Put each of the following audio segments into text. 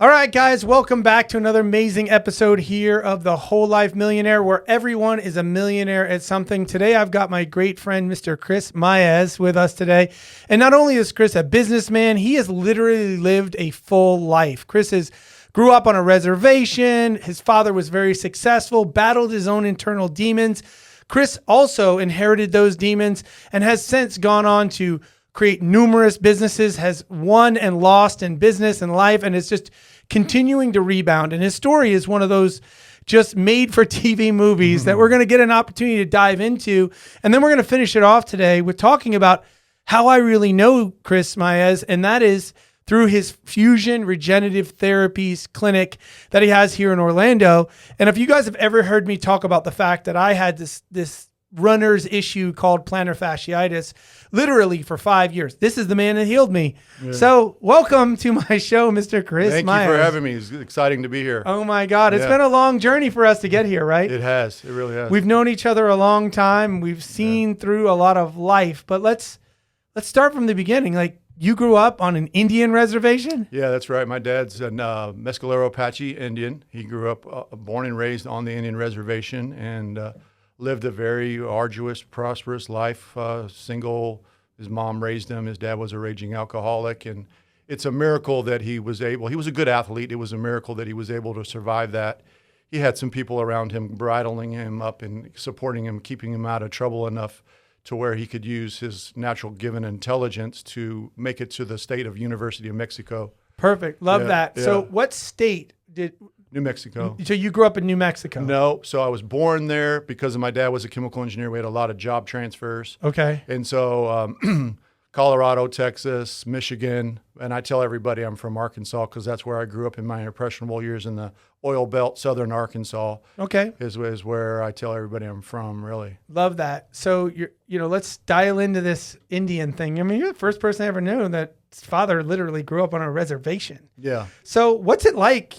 All right, guys, welcome back to another amazing episode here of the Whole Life Millionaire, where everyone is a millionaire at something. Today, I've got my great friend, Mr. Chris Maes, with us today. And not only is Chris a businessman, he has literally lived a full life. Grew up on a reservation. His father was very successful, battled his own internal demons. Chris also inherited those demons and has since gone on to create numerous businesses, has won and lost in business and life, and is just continuing to rebound. And his story is one of those just made for TV movies that we're going to get an opportunity to dive into. And then we're going to finish it off today with talking about how I really know Chris Maes, and that is through his fusion regenerative therapies clinic that he has here in Orlando. And if you guys have ever heard me talk about the fact that I had this runner's issue called plantar fasciitis literally for 5 years, this is the man that healed me. Yeah. So welcome to my show, Mr. Chris Maes. Thank you for having me. It's exciting to be here. Oh my God. It's been a long journey for us to get here, right? It has. It really has. We've known each other a long time. We've seen through a lot of life, but let's start from the beginning. Like, you grew up on an Indian reservation? Yeah, that's right. My dad's a Mescalero Apache Indian. He grew up born and raised on the Indian reservation and lived a very arduous, prosperous life, single. His mom raised him. His dad was a raging alcoholic. And it's a miracle that he was a good athlete. It was a miracle that he was able to survive that. He had some people around him bridling him up and supporting him, keeping him out of trouble enough to where he could use his natural given intelligence to make it to the state of University of Mexico. Perfect. Love that. Yeah. So what state did... New Mexico. So you grew up in New Mexico? No. So I was born there because my dad was a chemical engineer. We had a lot of job transfers. Okay. And so Colorado, Texas, Michigan, and I tell everybody I'm from Arkansas because that's where I grew up in my impressionable years in the oil belt, southern Arkansas. Okay. Is where I tell everybody I'm from, really. Love that. So let's dial into this Indian thing. I mean, you're the first person I ever knew that his father literally grew up on a reservation. Yeah. So what's it like,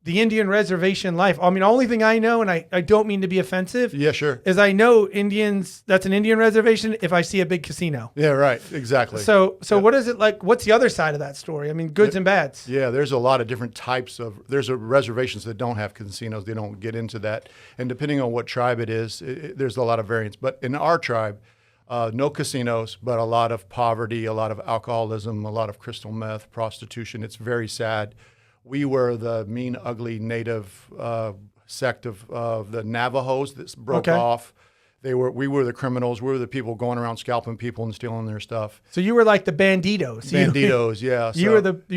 the Indian reservation life? I mean, the only thing I know, and I don't mean to be offensive. Yeah, sure. Is I know Indians, that's an Indian reservation if I see a big casino. Yeah, right. Exactly. So what is it like? What's the other side of that story? I mean, goods and bads. Yeah, there's a lot of different types there's reservations that don't have casinos. They don't get into that. And depending on what tribe it is, there's a lot of variance. But in our tribe, no casinos, but a lot of poverty, a lot of alcoholism, a lot of crystal meth, prostitution. It's very sad. We were the mean, ugly native sect of the Navajos that broke off. We were the criminals. We were the people going around scalping people and stealing their stuff. So you were like the banditos. Banditos, yeah. You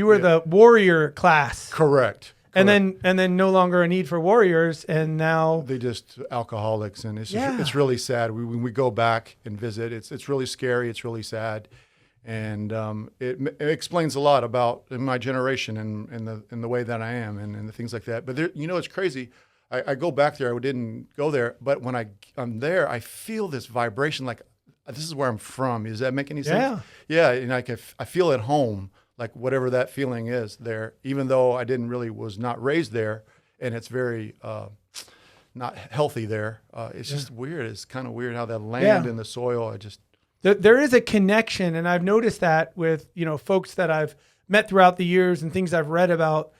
were the warrior class. Correct. And then no longer a need for warriors, and now they just alcoholics, and it's really sad. When we go back and visit, it's really scary. It's really sad. And it explains a lot about my generation and the way that I am and the things like that. But it's crazy. I go back there. I didn't go there, but when I'm there, I feel this vibration like this is where I'm from. Does that make any sense? Yeah. And I feel at home, like whatever that feeling is there, even though I was not raised there, and it's very not healthy there. It's just weird. It's kind of weird how that land and the soil. There is a connection, and I've noticed that with folks that I've met throughout the years and things I've read about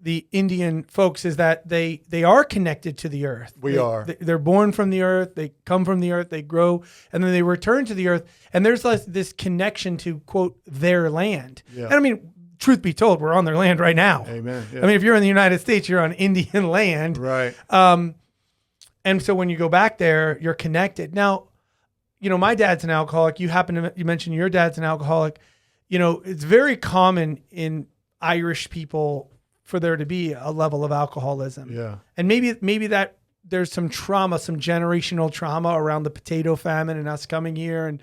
the Indian folks is that they are connected to the earth. They're born from the earth, they come from the earth, they grow, and then they return to the earth. And there's like this connection to, quote, their land. Yeah. And I mean, truth be told, we're on their land right now. Amen. Yeah. I mean, if you're in the United States, you're on Indian land. Right. And so when you go back there, you're connected. Now, my dad's an alcoholic. You mentioned your dad's an alcoholic. It's very common in Irish people for there to be a level of alcoholism. Yeah. And maybe that there's some trauma, some generational trauma around the potato famine and us coming here, and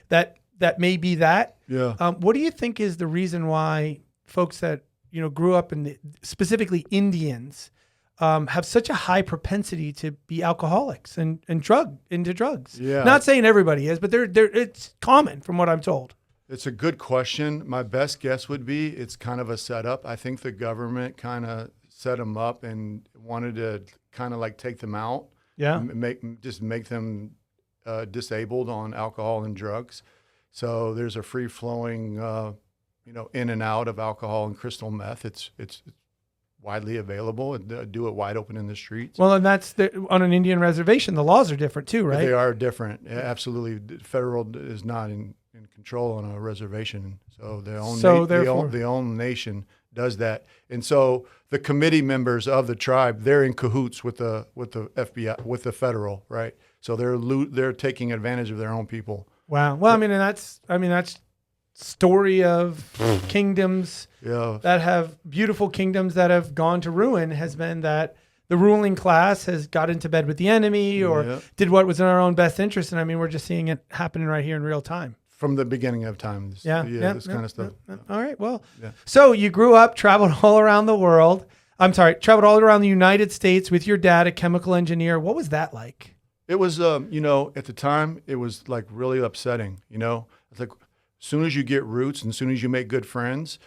that may be that. Yeah. What do you think is the reason why folks that grew up specifically Indians have such a high propensity to be alcoholics and into drugs? Yeah. Not saying everybody is, but it's common from what I'm told. It's a good question. My best guess would be it's kind of a setup. I think the government kind of set them up and wanted to kind of like take them out. Yeah. Make them disabled on alcohol and drugs. So there's a free flowing in and out of alcohol and crystal meth. It's widely available and do it wide open in the streets. Well, and that's on an Indian reservation. The laws are different too, right? They are different. Yeah, absolutely. The federal is not in control on a reservation. So the own nation does that. And so the committee members of the tribe, they're in cahoots with the FBI, with the federal, right? So they're taking advantage of their own people. Wow. Well, that's story of kingdoms that have beautiful kingdoms that have gone to ruin has been that the ruling class has got into bed with the enemy or did what was in our own best interest. And we're just seeing it happening right here in real time. From the beginning of time. This kind of stuff. All right. Well, so you grew up, traveled all around the world. Traveled all around the United States with your dad, a chemical engineer. What was that like? It was, at the time, it was like really upsetting. It's like, as soon as you get roots and as soon as you make good friends,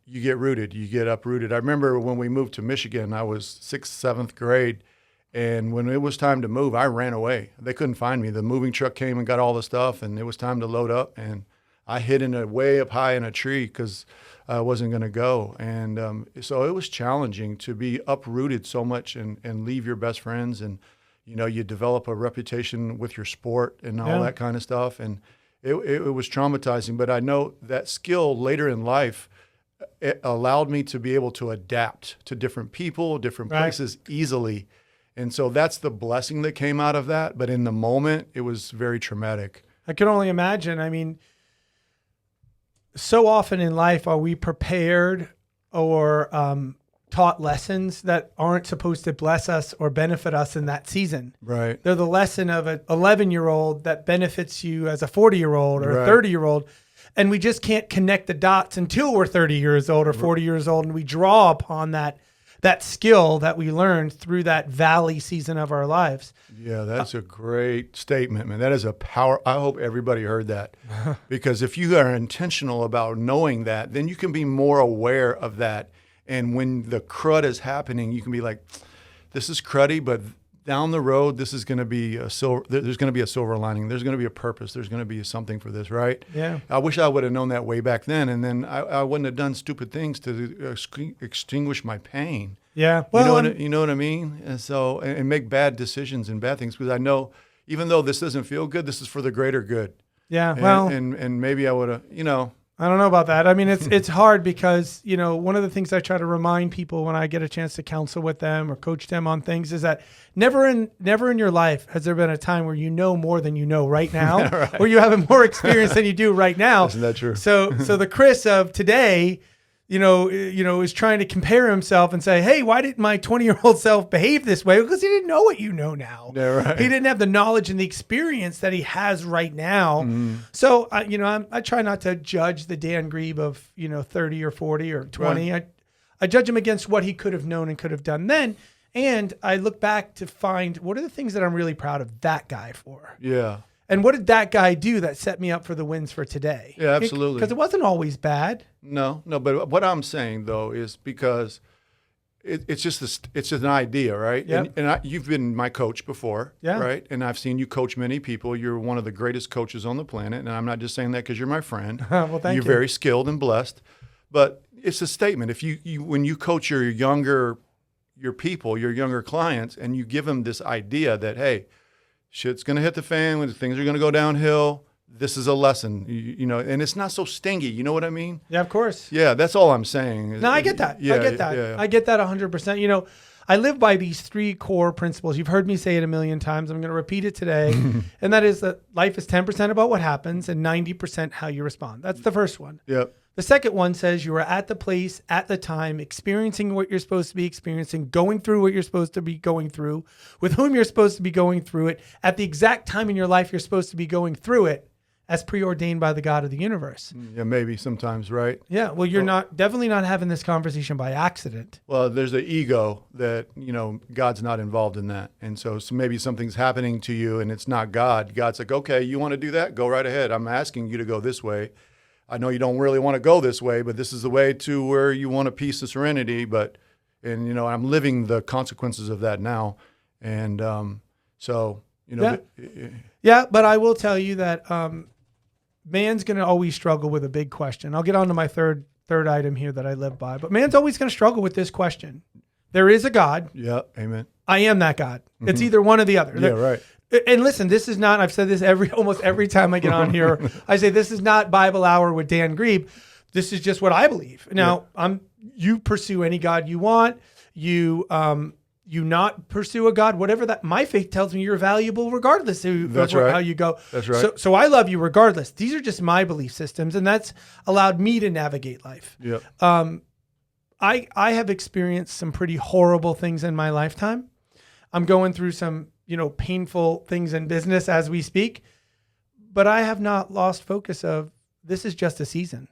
you get rooted, you get uprooted. I remember when we moved to Michigan, I was 6th, 7th grade. And when it was time to move, I ran away. They couldn't find me. The moving truck came and got all the stuff, and it was time to load up. And I hid way up high in a tree because I wasn't going to go. And so it was challenging to be uprooted so much and leave your best friends. And, you develop a reputation with your sport and all that kind of stuff. And it was traumatizing. But I know that skill later in life, it allowed me to be able to adapt to different people, different places easily. And so that's the blessing that came out of that. But in the moment, it was very traumatic. I can only imagine. So often in life, are we prepared or taught lessons that aren't supposed to bless us or benefit us in that season? Right. They're the lesson of an 11-year-old that benefits you as a 40-year-old or a 30-year-old. And we just can't connect the dots until we're 30 years old or 40 years old. And we draw upon that skill that we learned through that valley season of our lives. Yeah, that's a great statement, man. That is a power. I hope everybody heard that. Because if you are intentional about knowing that, then you can be more aware of that. And when the crud is happening, you can be like, this is cruddy, but down the road, this is going to be there's going to be a silver lining. There's going to be a purpose. There's going to be something for this, right? Yeah. I wish I would have known that way back then. And then I wouldn't have done stupid things to extinguish my pain. Yeah. Well, you know what I mean? And so, and make bad decisions and bad things, because I know even though this doesn't feel good, this is for the greater good. Yeah. And maybe I would have, I don't know about that. It's hard because, one of the things I try to remind people when I get a chance to counsel with them or coach them on things is that never in your life has there been a time where you know more than you know right now, right. or you have more experience than you do right now. Isn't that true? So the Chris of today, is trying to compare himself and say, hey, why didn't my 20-year-old self behave this way? Because he didn't know what you know now. Yeah, right. He didn't have the knowledge and the experience that he has right now. Mm. So, I try not to judge the Dan Grebe of, 30 or 40 or 20. Right. I judge him against what he could have known and could have done then. And I look back to find what are the things that I'm really proud of that guy for. Yeah. And what did that guy do that set me up for the wins for today? Yeah, absolutely. Because it wasn't always bad. No. But what I'm saying though is because it's just an idea, right? Yep. And you've been my coach before, yeah. right? And I've seen you coach many people. You're one of the greatest coaches on the planet, and I'm not just saying that because you're my friend. Well, thank you. You're very skilled and blessed, but it's a statement. If you when you coach your younger clients, and you give them this idea that hey, shit's going to hit the fan, when things are going to go downhill. This is a lesson, and it's not so stingy. You know what I mean? Yeah, of course. Yeah, that's all I'm saying. No, I get that. Yeah, I get that. Yeah. I get that 100%. I live by these 3 core principles. You've heard me say it a million times. I'm going to repeat it today. And that is that life is 10% about what happens and 90% how you respond. That's the first one. Yep. The second one says you are at the place, at the time, experiencing what you're supposed to be experiencing, going through what you're supposed to be going through, with whom you're supposed to be going through it, at the exact time in your life you're supposed to be going through it, as preordained by the God of the universe. Yeah, maybe sometimes, right? Yeah, well, you're definitely not having this conversation by accident. Well, there's the ego that, God's not involved in that. And so maybe something's happening to you and it's not God. God's like, okay, you want to do that? Go right ahead. I'm asking you to go this way. I know you don't really want to go this way, but this is the way to where you want a peace and serenity. And I'm living the consequences of that now. And Yeah, but I will tell you that man's going to always struggle with a big question. I'll get on to my third item here that I live by, but man's always going to struggle with this question. There is a God. Yeah. Amen. I am that God. It's either one or the other. Yeah. Right. And listen, this is not, I've said this almost every time I get on here. I say, this is not Bible Hour with Dan Grebe. This is just what I believe. Now, you pursue any God you want. You not pursue a God, whatever that, my faith tells me you're valuable regardless of how you go. That's right. So I love you regardless. These are just my belief systems, and that's allowed me to navigate life. Yep. I have experienced some pretty horrible things in my lifetime. I'm going through some, painful things in business as we speak, but I have not lost focus of this is just a season.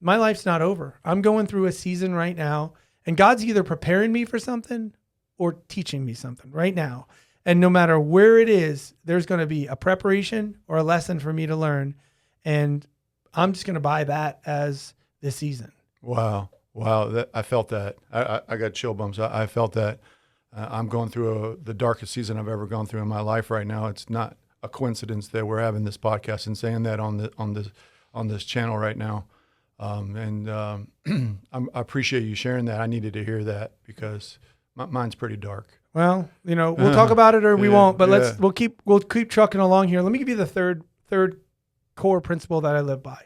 My life's not over. I'm going through a season right now, and God's either preparing me for something or teaching me something right now. And no matter where it is, there's going to be a preparation or a lesson for me to learn. And I'm just going to buy that as this season. Wow. I felt that. I got chill bumps. I felt that. I'm going through the darkest season I've ever gone through in my life right now. It's not a coincidence that we're having this podcast and saying that on this channel right now. I appreciate you sharing that. I needed to hear that because mine's pretty dark. Well, we'll talk about it or we won't, but we'll keep trucking along here. Let me give you the third core principle that I live by.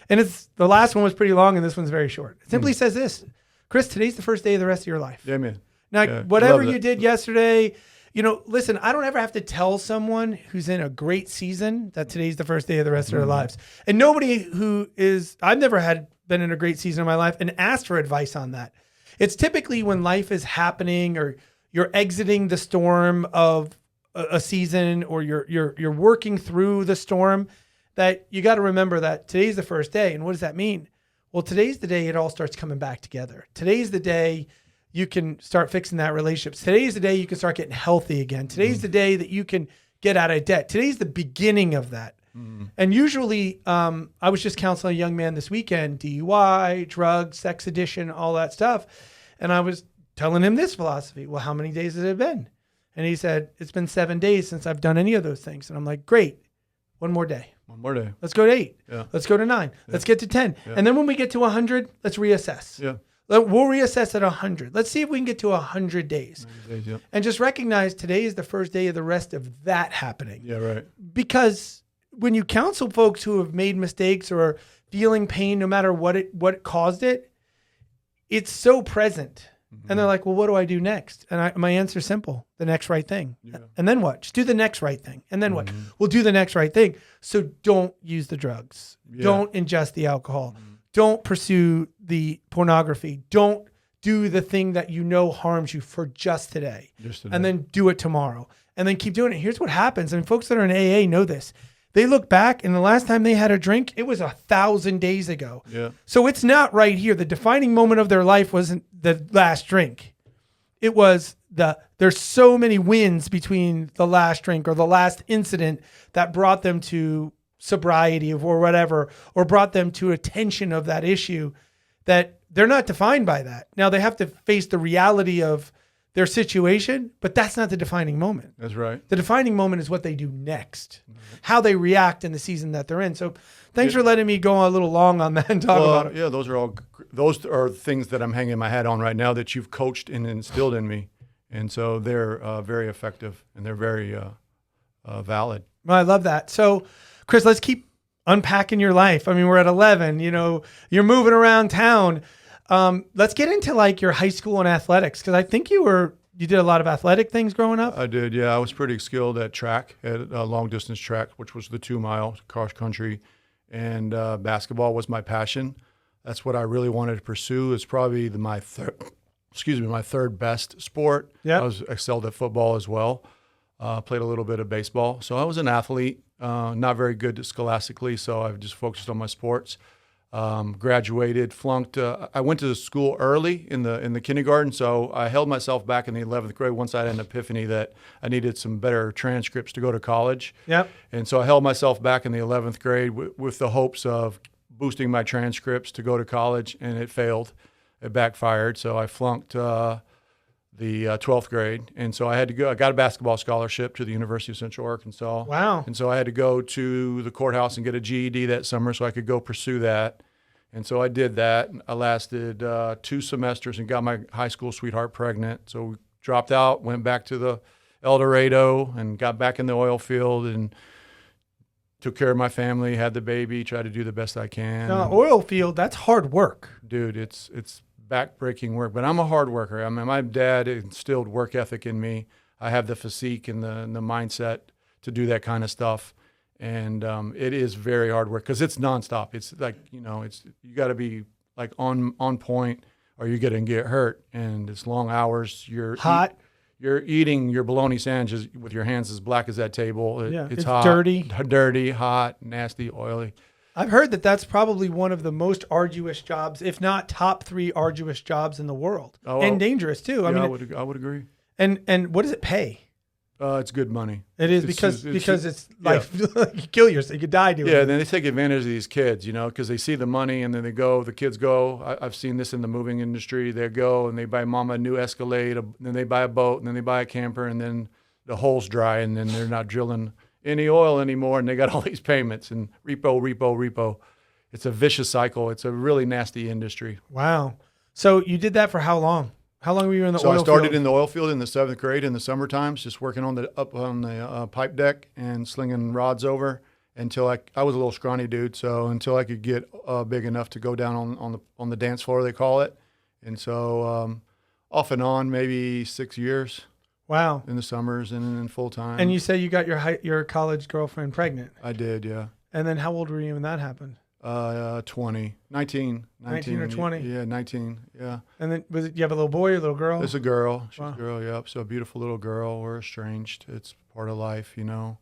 And the last one was pretty long and this one's very short. It simply says this: Chris, today's the first day of the rest of your life. Yeah, man. Now, whatever you did yesterday, listen, I don't ever have to tell someone who's in a great season that today's the first day of the rest of their lives. And nobody I've never been in a great season of my life and asked for advice on that. It's typically when life is happening or you're exiting the storm of a season or you're working through the storm that you got to remember that today's the first day. And what does that mean? Well, today's the day it all starts coming back together. Today's the day you can start fixing that relationship. Today's the day you can start getting healthy again. Today's the day that you can get out of debt. Today's the beginning of that. And usually, I was just counseling a young man this weekend, DUI, drugs, sex addiction, all that stuff. And I was telling him this philosophy. Well, how many days has it been? And he said, it's been 7 days since I've done any of those things. And I'm like, great. One more day. Let's go to 8. Yeah. Let's go to 9. Yeah. Let's get to 10. Yeah. And then when we get to 100, let's reassess. Yeah. We'll reassess at 100. Let's see if we can get to 100 days. And just recognize today is the first day of the rest of that happening. Yeah, right. Because when you counsel folks who have made mistakes or are feeling pain, no matter what caused it, it's so present. And they're like, well, what do I do next? And my answer is simple: the next right thing. Yeah. And then what? Just do the next right thing. And then what? We'll do the next right thing. So don't use the drugs. Yeah. Don't ingest the alcohol. Don't pursue the pornography. Don't do the thing that harms you for just today. And then do it tomorrow. And then keep doing it. Here's what happens. And folks that are in AA know this. They look back and the last time they had a drink, it was 1,000 days ago. Yeah. So it's not right here. The defining moment of their life wasn't the last drink. It was there's so many wins between the last drink or the last incident that brought them to sobriety or whatever, or brought them to attention of that issue, that they're not defined by that. Now they have to face the reality of their situation, but that's not the defining moment. That's right. The defining moment is what they do next, how they react in the season that they're in. So thanks for letting me go a little long on that and talk about it. Yeah, those are things that I'm hanging my hat on right now that you've coached and instilled in me. And so they're very effective and they're very valid. Well, I love that. So Chris, let's keep unpacking your life. I mean, we're at 11, you're moving around town. Let's get into like your high school and athletics. Cause I think you did a lot of athletic things growing up. I did. Yeah. I was pretty skilled at track, at long distance track, which was the 2 mile cross country, and basketball was my passion. That's what I really wanted to pursue. It's probably my third best sport. Yeah. I excelled at football as well. Played a little bit of baseball. So I was an athlete, not very good scholastically. So I just focused on my sports. Graduated, flunked. I went to the school early in the kindergarten, so I held myself back in the 11th grade once I had an epiphany that I needed some better transcripts to go to college. Yep. And so I held myself back in the 11th grade with the hopes of boosting my transcripts to go to college, and it failed. It backfired, so I flunked the the 12th grade. And so I had to go. I got a basketball scholarship to the University of Central Arkansas. Wow. And so I had to go to the courthouse and get a GED that summer so I could go pursue that. And so I did that. I lasted 2 semesters and got my high school sweetheart pregnant. So we dropped out, went back to the El Dorado and got back in the oil field and took care of my family, had the baby, tried to do the best I can. Now, oil field, that's hard work. Dude, it's back-breaking work, but I'm a hard worker. I mean, my dad instilled work ethic in me. I have the physique and the mindset to do that kind of stuff. And it is very hard work because it's nonstop. It's like, you got to be like on point or you're going to get hurt. And it's long hours. You're hot. You're eating your bologna sandwiches with your hands as black as that table. It's hot, dirty, hot, nasty, oily. I've heard that that's probably one of the most arduous jobs, if not top 3 arduous jobs in the world, and dangerous too. I would agree. And what does it pay? It's good money. It is because it's like you kill yourself, you could die doing it. Yeah, then they take advantage of these kids, because they see the money and then the kids go. I've seen this in the moving industry. They go and they buy mama a new Escalade, then they buy a boat, and then they buy a camper, and then the hole's dry, and then they're not drilling any oil anymore, and they got all these payments and repo. It's a vicious cycle. It's a really nasty industry. Wow. So you did that for how long? How long were you in the oil field? So I started in the oil field in the 7th grade in the summer times, just working up on the pipe deck and slinging rods over until I was a little scrawny dude. So until I could get big enough to go down on the dance floor, they call it. And so off and on, maybe 6 years. Wow. In the summers and then full time. And you say you got your college girlfriend pregnant. I did, yeah. And then how old were you when that happened? 19 or 20? Yeah, 19, yeah. And then you have a little boy or a little girl? It's a girl. She's wow. a girl, yep. So a beautiful little girl. We're estranged. It's part of life, Very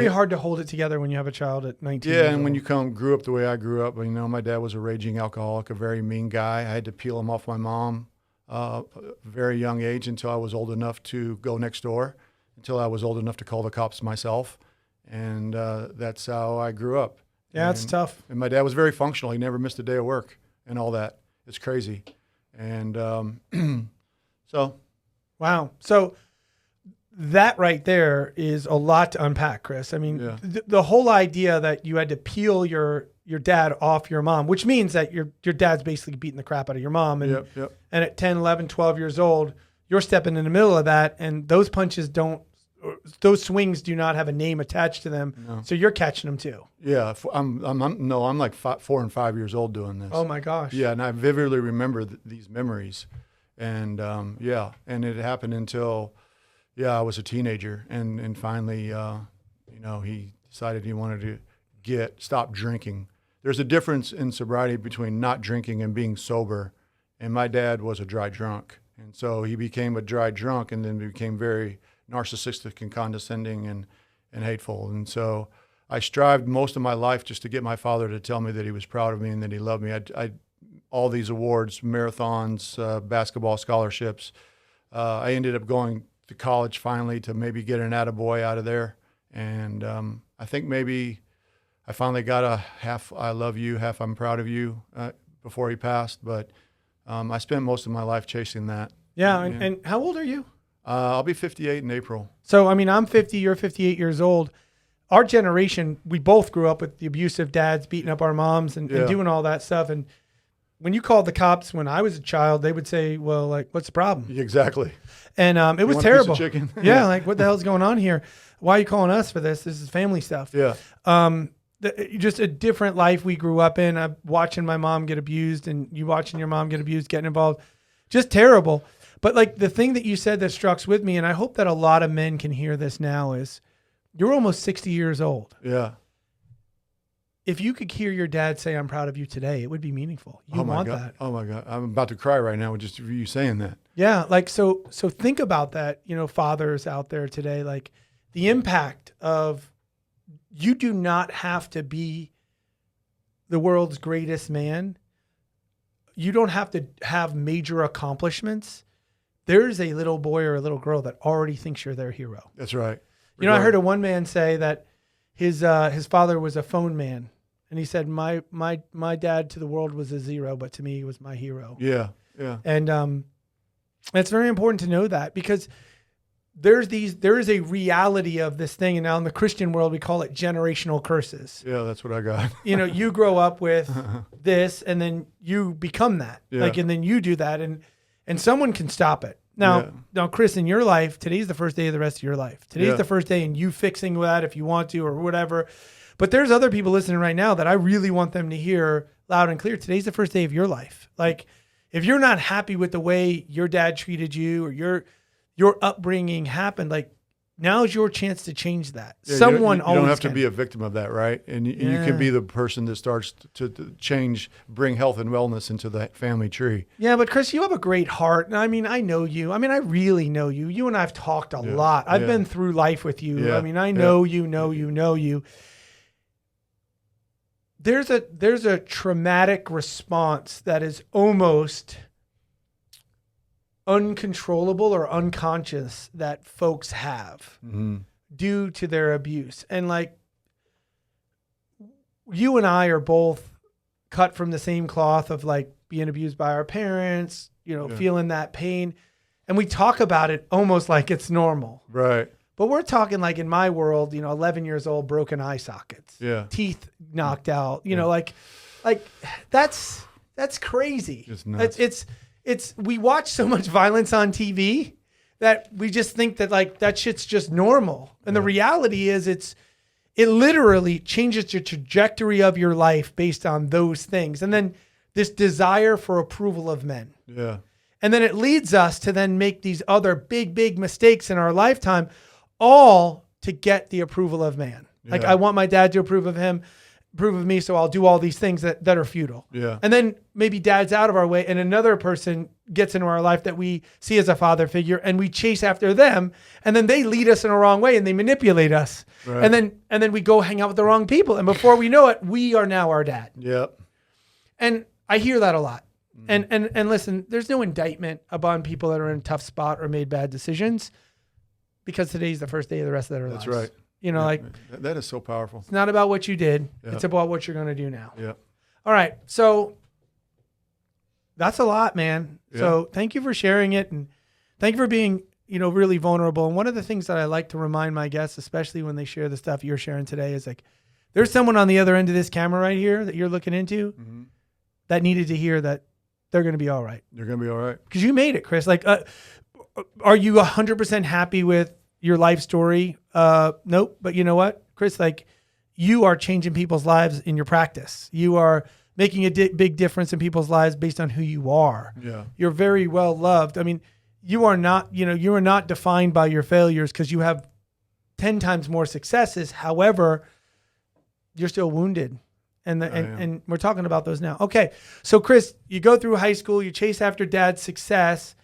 hard to hold it together when you have a child at 19 Yeah, years and old. when you grew up the way I grew up, my dad was a raging alcoholic, a very mean guy. I had to peel him off my mom at a very young age until I was old enough to go next door, until I was old enough to call the cops myself. And that's how I grew up. Yeah, it's tough. And my dad was very functional. He never missed a day of work and all that. It's crazy. And so. Wow. So that right there is a lot to unpack, Chris. I mean, the whole idea that you had to peel your dad off your mom, which means that your dad's basically beating the crap out of your mom. And, and at 10, 11, 12 years old, you're stepping in the middle of that. And those those swings do not have a name attached to them. No. So you're catching them too. Yeah. I'm like 4 and 5 years old doing this. Oh my gosh. Yeah. And I vividly remember these memories. And and it happened until, I was a teenager. And finally, he decided he wanted to stop drinking. There's a difference in sobriety between not drinking and being sober. And my dad was a dry drunk. And so he became a dry drunk and then became very narcissistic and condescending and hateful. And so I strived most of my life just to get my father to tell me that he was proud of me and that he loved me. I all these awards, marathons, basketball scholarships. I ended up going to college finally to maybe get an attaboy out of there. And I think maybe I finally got a half I love you, half I'm proud of you before he passed. But I spent most of my life chasing that. Yeah. And how old are you? I'll be 58 in April. So, I mean, I'm 50, you're 58 years old. Our generation, we both grew up with the abusive dads beating up our moms and doing all that stuff. And when you called the cops when I was a child, they would say, well, like, what's the problem? Exactly. And it was terrible. A piece of chicken? Yeah, like, what the hell's going on here? Why are you calling us for this? This is family stuff. Yeah. Just a different life we grew up in. I'm watching my mom get abused and you watching your mom get abused, getting involved. Just terrible. But like the thing that you said that struck with me, and I hope that a lot of men can hear this now, is you're almost 60 years old. Yeah. If you could hear your dad say, I'm proud of you today, it would be meaningful. You want that. Oh my God. I'm about to cry right now with just you saying that. Yeah. Like, so think about that, fathers out there today, like the impact of, you do not have to be the world's greatest man. You don't have to have major accomplishments. There's a little boy or a little girl that already thinks you're their hero. That's right. I heard one man say that his father was a phone man. And he said, my dad to the world was a zero, but to me he was my hero. Yeah. Yeah. And It's very important to know that, because there is a reality of this thing. And now in the Christian world, we call it generational curses. Yeah, that's what I got. You grow up with this, and then you become that. Yeah. And then you do that, and someone can stop it. Now, Chris, in your life, today's the first day of the rest of your life. Today's the first day, and you fixing that if you want to or whatever. But there's other people listening right now that I really want them to hear loud and clear. Today's the first day of your life. Like, if you're not happy with the way your dad treated you or your upbringing happened, like, now's your chance to change that. Yeah, Someone you always don't have can. to be a victim of that, right? And you can be the person that starts to change, bring health and wellness into the family tree. Yeah, but Chris, you have a great heart. I mean, I know you. I mean, I really know you. You and I have talked a lot. I've been through life with you. Yeah. I mean, I know you, know you. There's a traumatic response that is almost uncontrollable or unconscious that folks have due to their abuse. And like, you and I are both cut from the same cloth of like being abused by our parents, feeling that pain. And we talk about it almost like it's normal. Right. But we're talking like, in my world, 11 years old, broken eye sockets, teeth knocked out, like that's crazy. It's nuts. We watch so much violence on TV that we just think that like that shit's just normal. And the reality is it literally changes your trajectory of your life based on those things. And then this desire for approval of men. Yeah. And then it leads us to then make these other big, big mistakes in our lifetime, all to get the approval of man. Yeah. Like, I want my dad to approve of me, so I'll do all these things that are futile. Yeah. And then maybe dad's out of our way, and another person gets into our life that we see as a father figure, and we chase after them, and then they lead us in a wrong way and they manipulate us. Right. And then we go hang out with the wrong people. And before we know it, we are now our dad. Yep. And I hear that a lot. And listen, there's no indictment upon people that are in a tough spot or made bad decisions, because today's the first day of the rest of their lives. That's right. Like, that is so powerful. It's not about what you did. Yep. It's about what you're going to do now. Yeah. All right. So that's a lot, man. Yeah. So thank you for sharing it. And thank you for being, really vulnerable. And one of the things that I like to remind my guests, especially when they share the stuff you're sharing today, is like, there's someone on the other end of this camera right here that you're looking into that needed to hear that they're going to be all right. They're going to be all right. Because you made it, Chris. Like, are you 100% happy with your life story? Nope. But you know what, Chris, like, you are changing people's lives in your practice. You are making a big difference in people's lives based on who you are. Yeah. You're very well loved. I mean, you are not defined by your failures, because you have 10 times more successes. However, you're still wounded. And we're talking about those now. Okay. So Chris, you go through high school, you chase after dad's success.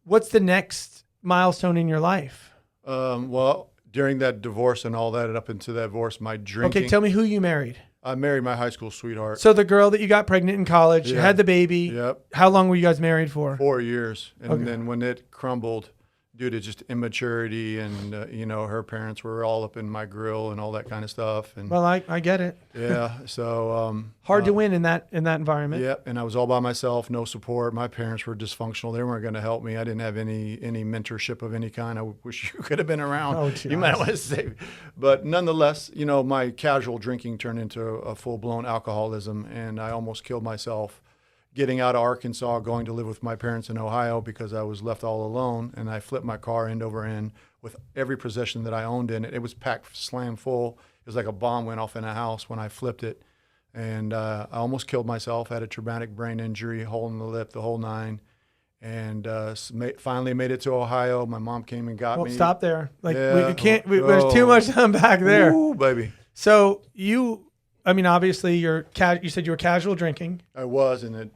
What's the next milestone in your life? Well, during that divorce and all that, and up into that divorce, my drinking. Okay, tell me who you married. I married my high school sweetheart. So the girl that you got pregnant in college, you had the baby. Yep. How long were you guys married for? 4 years. And then when it crumbled due to just immaturity and, her parents were all up in my grill and all that kind of stuff. And well, I get it. Yeah. So hard to win in that environment. Yeah. And I was all by myself, no support. My parents were dysfunctional. They weren't going to help me. I didn't have any mentorship of any kind. I wish you could have been around. Oh, you might want to say. But nonetheless, my casual drinking turned into a full-blown alcoholism, and I almost killed myself getting out of Arkansas, going to live with my parents in Ohio because I was left all alone, and I flipped my car end over end with every possession that I owned in it. It was packed slam full. It was like a bomb went off in a house when I flipped it, and I almost killed myself. I had a traumatic brain injury, hole in the lip, the whole nine, and finally made it to Ohio. My mom came and got me. Stop there. Like, we can't. There's too much to unpack there. Ooh, baby. So obviously you said you were casual drinking. I was, and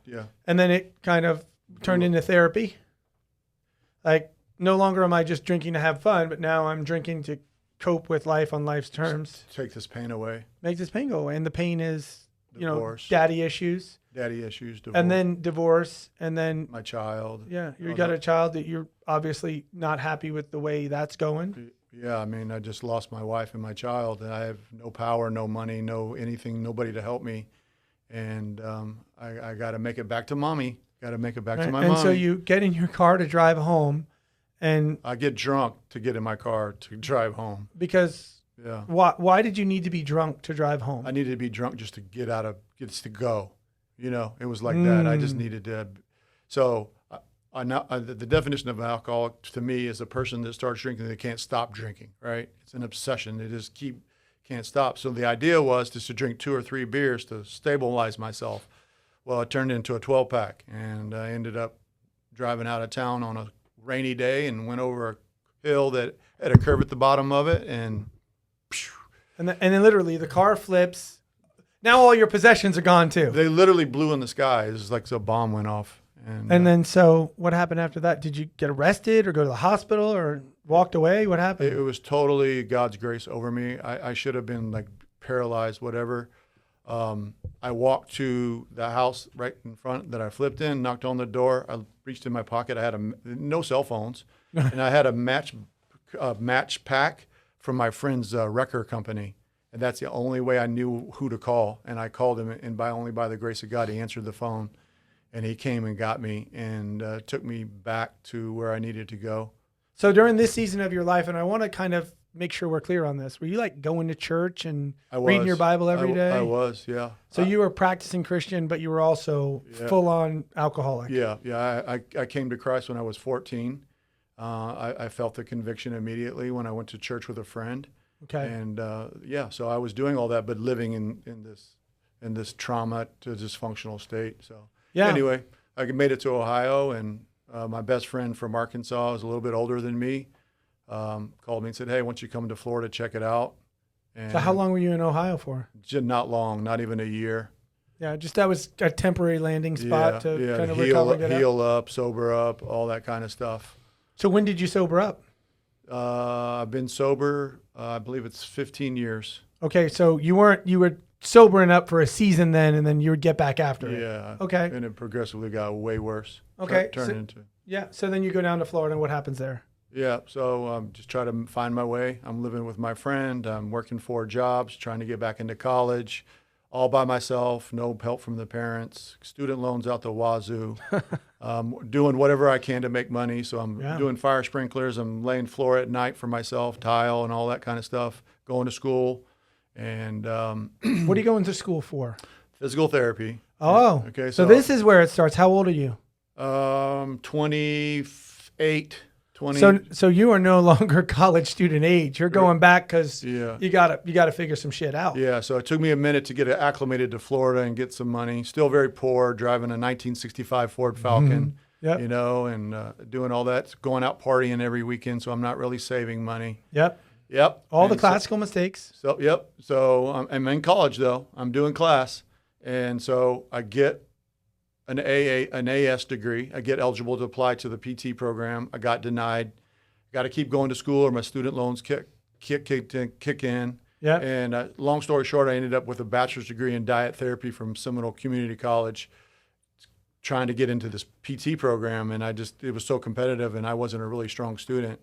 and then it kind of turned into therapy. Like, no longer am I just drinking to have fun, but now I'm drinking to cope with life on life's terms. Take this pain away. Make this pain go away. And the pain is, divorce. Daddy issues. Divorce. And then divorce, and then my child. Yeah, you got a child that you're obviously not happy with the way that's going. Yeah, I mean, I just lost my wife and my child, and I have no power, no money, no anything, nobody to help me. And I got to make it back to mommy. Got to make it back to my And mommy. so you get in your car to drive home, and I get drunk to get in my car to drive home. because Yeah. why did you need to be drunk to drive home? I needed to be drunk just to just to go. It was like that. I just needed to. So the definition of an alcoholic to me is a person that starts drinking, they can't stop drinking, right? It's an obsession. They just can't stop. So the idea was just to drink 2 or 3 beers to stabilize myself. Well, it turned into a 12-pack, and I ended up driving out of town on a rainy day and went over a hill that had a curve at the bottom of it, and then literally the car flips. Now all your possessions are gone too. they literally blew in the sky. It was like a bomb went off. And then, so what happened after that? Did you get arrested or go to the hospital or walked away? What happened? It was totally God's grace over me. I should have been like paralyzed, whatever. I walked to the house right in front that I flipped in, knocked on the door. I reached in my pocket. I had no cell phones, and I had a match pack from my friend's wrecker company. And that's the only way I knew who to call. And I called him, and only by the grace of God, he answered the phone. And he came and got me and took me back to where I needed to go. So during this season of your life, and I want to kind of make sure we're clear on this, were you like going to church and reading your Bible every day? I was, yeah. So you were practicing Christian, but you were also full-on alcoholic. Yeah. I came to Christ when I was 14. I felt the conviction immediately when I went to church with a friend. Okay. And so I was doing all that, but living in this trauma to dysfunctional state. So. Yeah. Anyway, I made it to Ohio, and my best friend from Arkansas is a little bit older than me. Called me and said, "Hey, why don't you come to Florida, check it out?" And So how long were you in Ohio for? just not long, not even a year. Yeah, just that was a temporary landing spot to kind of recover, get out. Heal up, sober up, all that kind of stuff. So when did you sober up? I've been sober, I believe it's 15 years. Okay, so you were sobering up for a season then, and then you would get back after it. Yeah. Okay. And it progressively got way worse. Okay. So then you go down to Florida, and what happens there? Yeah, so just try to find my way. I'm living with my friend. I'm working 4 jobs, trying to get back into college, all by myself, no help from the parents, student loans out the wazoo, doing whatever I can to make money. So I'm doing fire sprinklers. I'm laying floor at night for myself, tile and all that kind of stuff, going to school. And what are you going to school for? Physical therapy. Oh, okay. So this is where it starts. How old are you? 28, 20. So you are no longer college student age. You're going back because you gotta figure some shit out. Yeah. So it took me a minute to get acclimated to Florida and get some money. Still very poor, driving a 1965 Ford Falcon. Mm-hmm. And doing all that, going out partying every weekend. So I'm not really saving money. Yep. All the classical mistakes. So I'm in college though. I'm doing class, and so I get an AS degree. I get eligible to apply to the PT program. I got denied. Got to keep going to school, or my student loans kick in. Yeah. And long story short, I ended up with a bachelor's degree in diet therapy from Seminole Community College, trying to get into this PT program, and it was so competitive, and I wasn't a really strong student.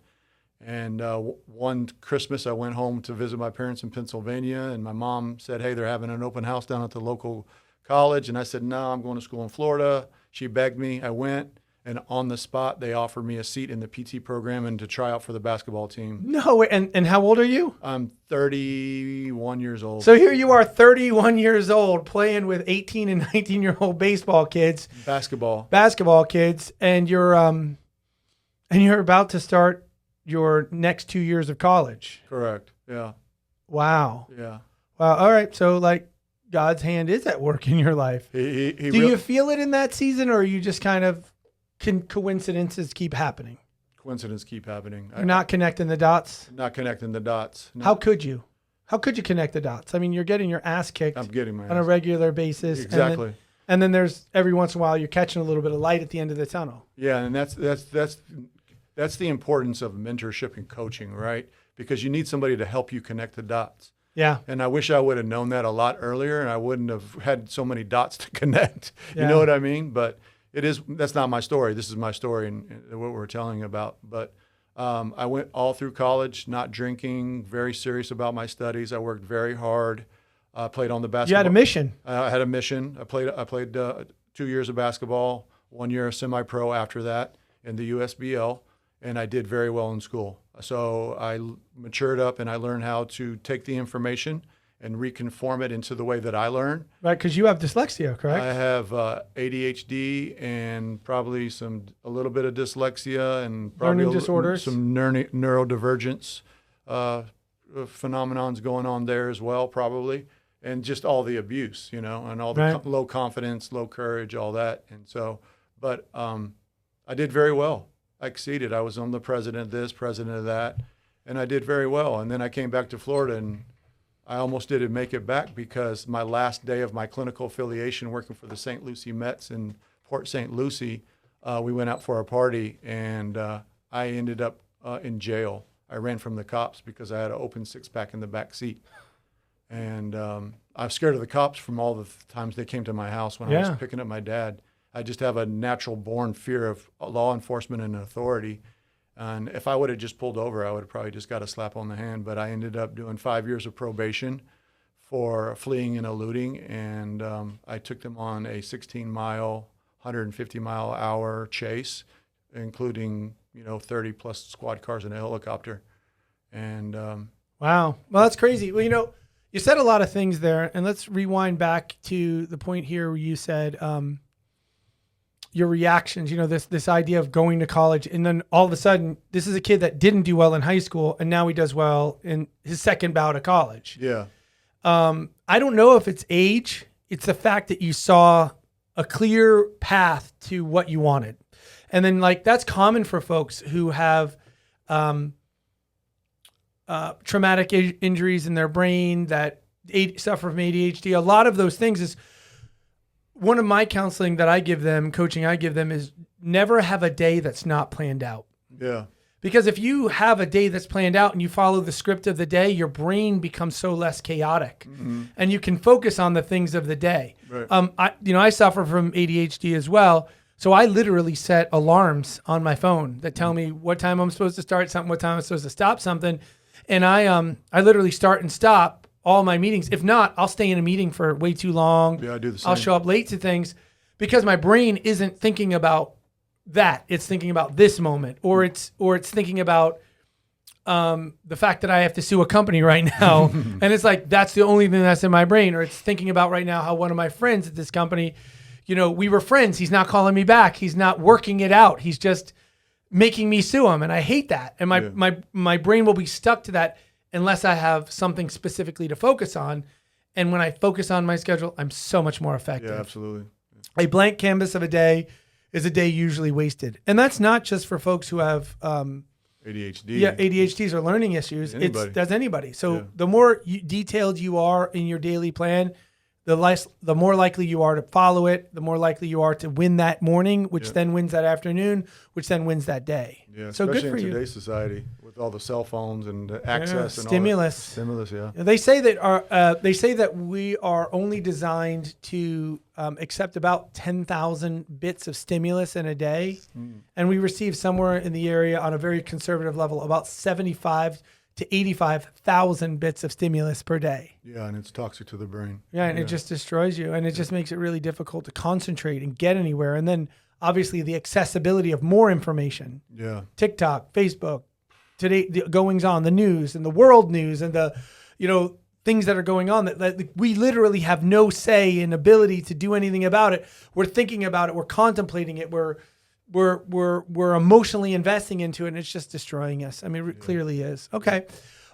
And one Christmas, I went home to visit my parents in Pennsylvania, and my mom said, "Hey, they're having an open house down at the local college." And I said, "No, I'm going to school in Florida." She begged me. I went, and on the spot, they offered me a seat in the PT program and to try out for the basketball team. No way. And how old are you? I'm 31 years old. So here you are, 31 years old, playing with 18 and 19-year-old baseball kids. Basketball kids, and you're about to start your next 2 years of college. Correct. Yeah. Wow. Yeah. Wow. All right. So like God's hand is at work in your life. Do you feel it in that season, or are you just kind of coincidences keep happening? Coincidences keep happening. You're not connecting the dots? Not connecting the dots. No. How could you? How could you connect the dots? I mean, you're getting your ass kicked I'm getting my on a regular basis. Exactly. And then there's every once in a while you're catching a little bit of light at the end of the tunnel. Yeah, and that's the importance of mentorship and coaching, right? Because you need somebody to help you connect the dots. Yeah. And I wish I would have known that a lot earlier, and I wouldn't have had so many dots to connect. Yeah. You know what I mean? But that's not my story. This is my story and what we're telling about. But I went all through college, not drinking, very serious about my studies. I worked very hard. Played on the basketball. You had a mission. I had a mission. I played 2 years of basketball, 1 year semi-pro after that in the USBL, and I did very well in school. So I matured up and I learned how to take the information and reconform it into the way that I learn. Right, because you have dyslexia, correct? I have ADHD and probably a little bit of dyslexia and probably learning disorders, some neurodivergence phenomenons going on there as well, probably, and just all the abuse, and all the low confidence, low courage, all that. And so, but I did very well. I exceeded. I was on the president of this, president of that, and I did very well. And then I came back to Florida and I almost didn't make it back because my last day of my clinical affiliation working for the St. Lucie Mets in Port St. Lucie, we went out for a party and I ended up in jail. I ran from the cops because I had an open six-pack in the back seat. And I was scared of the cops from all the times they came to my house when I was picking up my dad. I just have a natural born fear of law enforcement and authority. And if I would have just pulled over, I would have probably just got a slap on the hand. But I ended up doing 5 years of probation for fleeing and eluding. And I took them on a 16-mile, 150-mile-hour chase, including 30-plus squad cars and a helicopter. And wow. Well, that's crazy. Well, you said a lot of things there. And let's rewind back to the point here where you said your reactions, this idea of going to college. And then all of a sudden, this is a kid that didn't do well in high school. And now he does well in his second bout of college. Yeah. I don't know if it's age. It's the fact that you saw a clear path to what you wanted. And then that's common for folks who have traumatic injuries in their brain that suffer from ADHD. A lot of those things is one of my counseling that I give them, coaching I give them is never have a day that's not planned out. Yeah. Because if you have a day that's planned out and you follow the script of the day, your brain becomes so less chaotic and you can focus on the things of the day. Right. I suffer from ADHD as well. So I literally set alarms on my phone that tell me what time I'm supposed to start something, what time I'm supposed to stop something. And I literally start and stop all my meetings. If not, I'll stay in a meeting for way too long. Yeah, I do the same. I'll show up late to things because my brain isn't thinking about that. It's thinking about this moment, or it's thinking about the fact that I have to sue a company right now. And it's that's the only thing that's in my brain. Or it's thinking about right now how one of my friends at this company, we were friends. He's not calling me back. He's not working it out. He's just making me sue him. And I hate that. And my brain will be stuck to that unless I have something specifically to focus on. And when I focus on my schedule, I'm so much more effective. Yeah, absolutely. A blank canvas of a day is a day usually wasted. And that's not just for folks who have ADHD. Yeah, ADHDs or learning issues. That's anybody. So the more detailed you are in your daily plan, the more likely you are to follow it, the more likely you are to win that morning, which then wins that afternoon, which then wins that day. Yeah, so good for in you. Today's society with all the cell phones and access and stimulus. All that. Stimulus, yeah. They say that we are only designed to accept about 10,000 bits of stimulus in a day, and we receive somewhere in the area on a very conservative level about 75 to 85,000 bits of stimulus per day. Yeah, and it's toxic to the brain. Yeah, and it just destroys you, and it just makes it really difficult to concentrate and get anywhere. And then obviously the accessibility of more information. Yeah. TikTok, Facebook, today the goings on, the news and the world news and the things that are going on that we literally have no say and ability to do anything about it. We're thinking about it, we're contemplating it, we're emotionally investing into it, and it's just destroying us. I mean, it clearly is. Okay.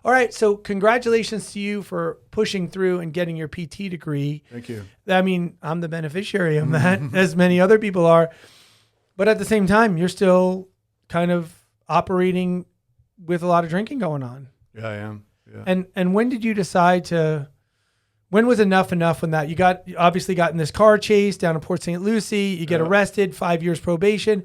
All right. So congratulations to you for pushing through and getting your PT degree. Thank you. I mean, I'm the beneficiary of that, as many other people are. But at the same time, you're still kind of operating with a lot of drinking going on. Yeah, I am. Yeah. And when did you decide when was enough when that you obviously got in this car chase down in Port St. Lucie, you get arrested, 5 years probation.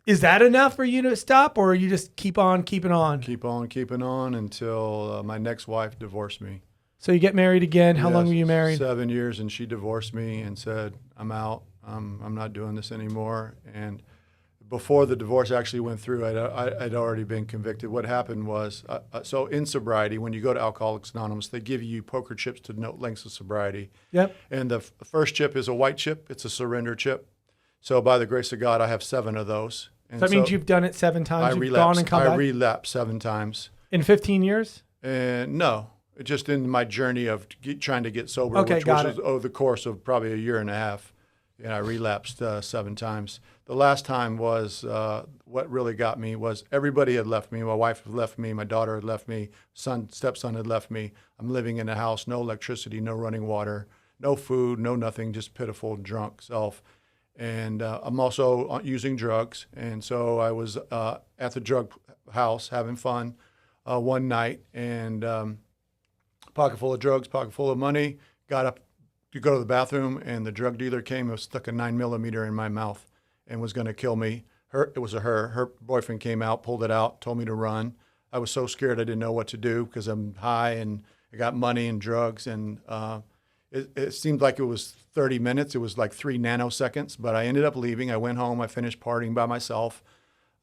Is that enough for you to stop, or you just keep on keeping on? Keep on keeping on until my next wife divorced me. So you get married again. How long were you married? 7 years, and she divorced me and said, I'm out. I'm not doing this anymore. And before the divorce actually went through, I'd already been convicted. What happened was, so in sobriety, when you go to Alcoholics Anonymous, they give you poker chips to note lengths of sobriety. Yep. And the first chip is a white chip. It's a surrender chip. So by the grace of God, I have 7 of those. And So that means you've done it 7 times. I You've gone and come back relapsed 7 times. in 15 years. And no, just in my journry of trying to get sober, Okay, which got was over the course of probably a year and a half. And I relapsed 7 times. The last time was what really got me was everybody had left me. My wife had left me. My daughter had left me. Stepson had left me. I'm living in a house, no electricity, no running water, no food, no nothing, just pitiful, drunk self. And I'm also using drugs. And so I was at the drug house having fun one night, and pocket full of drugs, pocket full of money, got up to go to the bathroom, and the drug dealer came and stuck a 9mm in my mouth and was going to kill me. It was her boyfriend came out, pulled it out, told me to run. I was so scared I didn't know what to do because I'm high and I got money and drugs, and it seemed like it was 30 minutes. It was like 3 nanoseconds, but I ended up leaving. I went home. I finished partying by myself.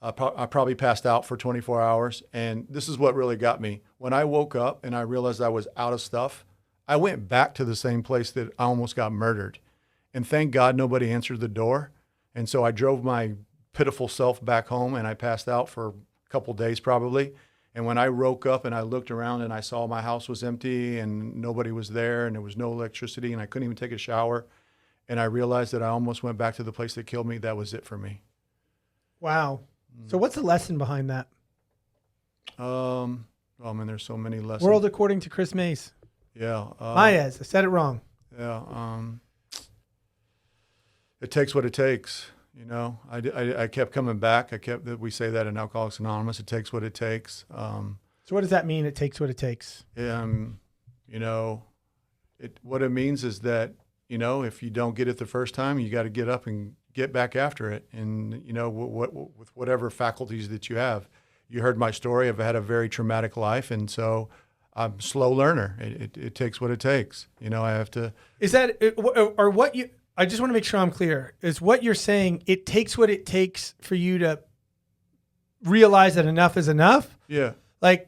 I probably passed out for 24 hours, and this is what really got me. When I woke up and I realized I was out of stuff, I went back to the same place that I almost got murdered. And thank God nobody answered the door. And so I drove my pitiful self back home, and I passed out for a couple days probably. And when I woke up and I looked around and I saw my house was empty and nobody was there and there was no electricity and I couldn't even take a shower, and I realized that I almost went back to the place that killed me, that was it for me. Wow. So what's the lesson behind that? Oh man, there's so many lessons. World according to Chris Maes. Yeah. Maes, I said it wrong. Yeah. It takes what it takes. You know, I kept coming back. We say that in Alcoholics Anonymous, it takes what it takes. So what does that mean? It takes what it takes. You know, what it means is that, you know, if you don't get it the first time, you got to get up and get back after it. And, you know, with whatever faculties that you have. You heard my story. I've had a very traumatic life. And so I'm a slow learner. It takes what it takes. You know, I have to. Is that, or what you, I just want to make sure I'm clear, is what you're saying, it takes what it takes for you to realize that enough is enough? Yeah. Like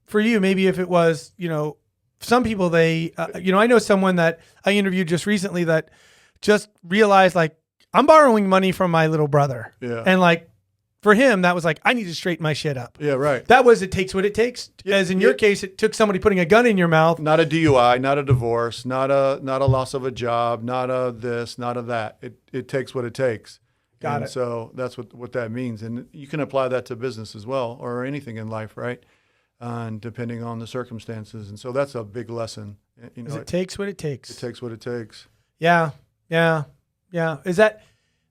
for you, maybe if it was, you know, some people, they, you know, I know someone that I interviewed just recently that just realized, like, I'm borrowing money from my little brother. Yeah. And like, for him, that was like, I need to straighten my shit up. Yeah, right. That was, it takes what it takes. As in your case, it took somebody putting a gun in your mouth. Not a DUI, not a divorce, not a loss of a job, not a this, not a that. It takes what it takes. Got it. So that's what that means. And you can apply that to business as well, or anything in life, right? And depending on the circumstances. And so that's a big lesson. You know, it takes what it takes. It takes what it takes. Yeah. Is that,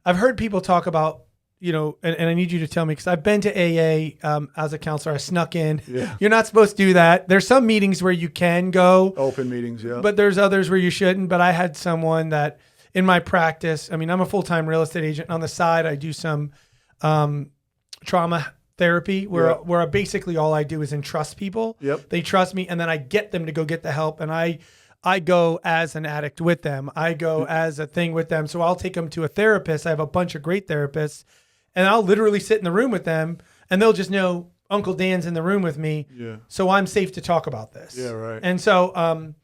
I've heard people talk about, you know, and I need you to tell me, because I've been to AA as a counselor. I snuck in. Yeah. You're not supposed to do that. There's some meetings where you can go. Open meetings, yeah. But there's others where you shouldn't. But I had someone that in my practice, I mean, I'm a full-time real estate agent. On the side, I do some trauma therapy where basically all I do is entrust people. Yep. They trust me, and then I get them to go get the help. And I go as an addict with them. I go as a thing with them. So I'll take them to a therapist. I have a bunch of great therapists. And I'll literally sit in the room with them, and they'll just know Uncle Dan's in the room with me. Yeah. So I'm safe to talk about this. Yeah, right. And so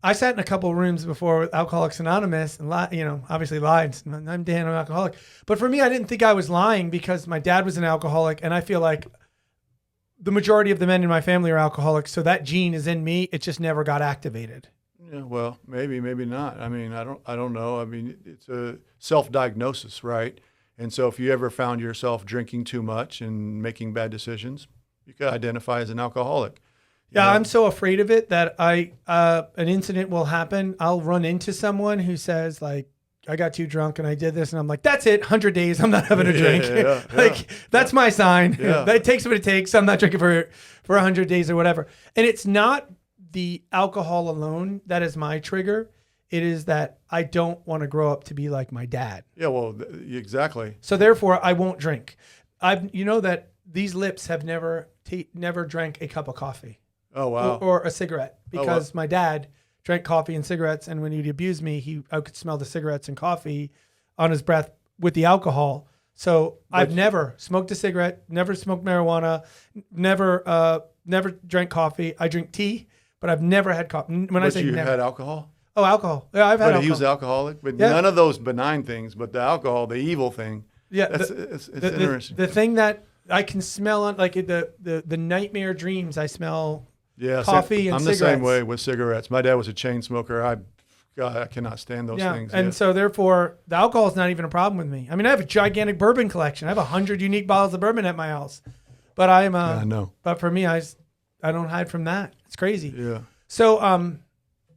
I sat in a couple of rooms before with Alcoholics Anonymous and obviously lied. I'm Dan, I'm an alcoholic. But for me, I didn't think I was lying because my dad was an alcoholic, and I feel like the majority of the men in my family are alcoholics. So that gene is in me. It just never got activated. Yeah, well, maybe not. I mean, I don't know. I mean, it's a self-diagnosis, right? And so if you ever found yourself drinking too much and making bad decisions, you could identify as an alcoholic. Yeah, I'm so afraid of it that an incident will happen. I'll run into someone who says, like, I got too drunk and I did this. And I'm like, that's it, 100 days. I'm not having a drink. That's my sign. Yeah. It takes what it takes. I'm not drinking for 100 days or whatever. And it's not the alcohol alone that is my trigger. It is that I don't want to grow up to be like my dad. Yeah, well, exactly. So therefore, I won't drink. You know that these lips have never drank a cup of coffee. Oh, wow. Or a cigarette, because my dad drank coffee and cigarettes, and when he'd abuse me, I could smell the cigarettes and coffee on his breath with the alcohol. So I've never smoked a cigarette, never smoked marijuana, never drank coffee. I drink tea, but I've never had coffee. When I say you never, had alcohol? Oh, alcohol. Yeah, I've had But alcohol. he was alcoholic, but Yeah. none of those benign things, but the alcohol, the evil thing. Yeah, It's interesting. The thing that I can smell on, like the nightmare dreams, I smell Yeah, coffee and I'm cigarettes. the same way with cigarettes. My dad was a chain smoker. God, I cannot stand those things. And so therefore, the alcohol is not even a problem with me. I mean, I have a gigantic bourbon collection. I have 100 unique bottles of bourbon at my house. But I'm I know. But for me, I don't hide from that. It's crazy. Yeah. So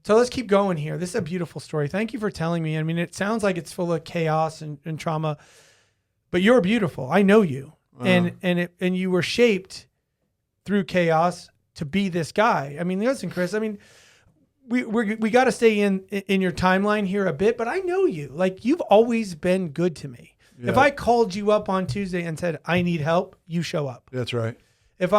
so let's keep going here. This is a beautiful story. Thank you for telling me. I mean, it sounds like it's full of chaos and trauma, but you're beautiful. I know you, and you were shaped through chaos to be this guy. I mean, listen, Chris. I mean, we got to stay in your timeline here a bit, but I know you. Like, you've always been good to me. Yeah. If I called you up on Tuesday and said I need help, you show up. That's right. If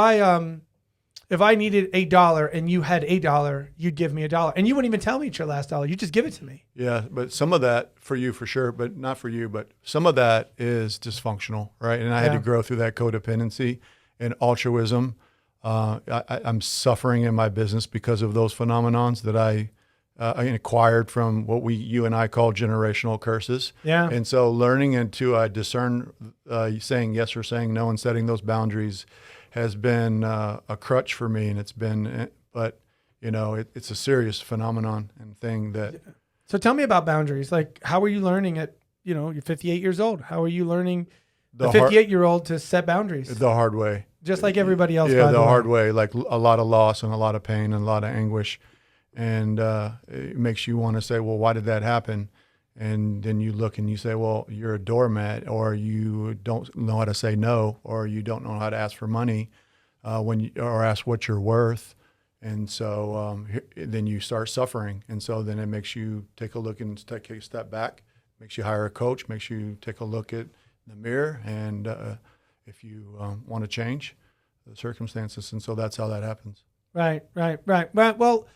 I needed $1 and you had $8, you'd give me $1. And you wouldn't even tell me it's your last dollar. You just give it to me. Yeah, but some of that for you for sure, but not for you. But some of that is dysfunctional, right? And I had to grow through that codependency and altruism. I'm suffering in my business because of those phenomenons that I acquired from what you and I call generational curses. Yeah. And so learning into discern saying yes or saying no and setting those boundaries has been a crutch for me, and but it's a serious phenomenon and thing that. So tell me about boundaries. Like, how are you learning at, you're 58 years old? How are you learning the 58-year-old to set boundaries? The hard way. Just like everybody else. Yeah, the hard way, like a lot of loss and a lot of pain and a lot of anguish. And it makes you want to say, well, why did that happen? And then you look and you say, well, you're a doormat, or you don't know how to say no, or you don't know how to ask for money or ask what you're worth. And so then you start suffering. And so then it makes you take a look and take a step back, makes you hire a coach, makes you take a look at the mirror. And if you want to change the circumstances. And so that's how that happens. Right. Well,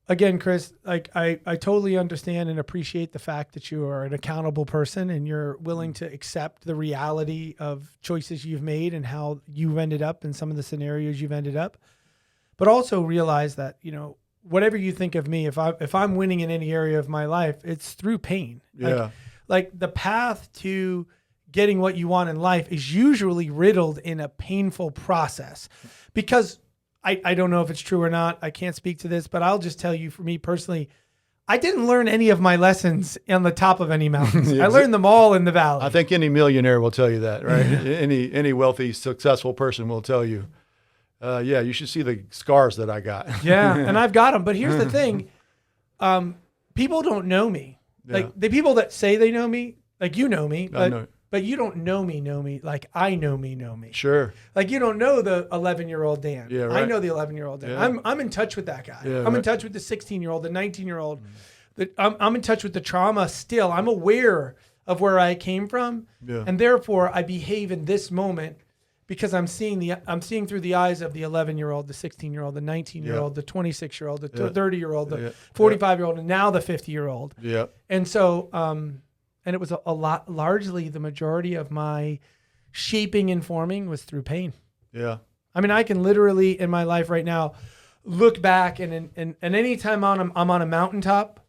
again, Chris, like I totally understand and appreciate the fact that you are an accountable person and you're willing to accept the reality of choices you've made and how you've ended up in some of the scenarios you've ended up. But also realize that, whatever you think of me, if I'm winning in any area of my life, it's through pain. Yeah. Like the path to getting what you want in life is usually riddled in a painful process, because I don't know if it's true or not. I can't speak to this, but I'll just tell you, for me personally, I didn't learn any of my lessons on the top of any mountains. I learned them all in the valley. I think any millionaire will tell you that, right? Any wealthy, successful person will tell you, you should see the scars that I got. Yeah, and I've got them. But here's the thing. People don't know me. Like the people that say they know me, like you know me, but you don't know me like I know me. Sure. Like you don't know the 11-year-old Dan. Yeah, right. I know the 11-year-old Dan. Yeah. I'm in touch with that guy. Yeah, I'm in touch with the 16-year-old, the 19-year-old. I'm in touch with the trauma still. I'm aware of where I came from. Yeah. And therefore I behave in this moment because I'm seeing through the eyes of the 11-year-old, the 16-year-old, the 19-year-old, the 26-year-old, the 30-year-old, the 45-year-old, and now the 50-year-old. Yeah. And so and it was a lot, largely the majority of my shaping and forming was through pain. Yeah. I mean, I can literally in my life right now look back and anytime I'm on a mountaintop,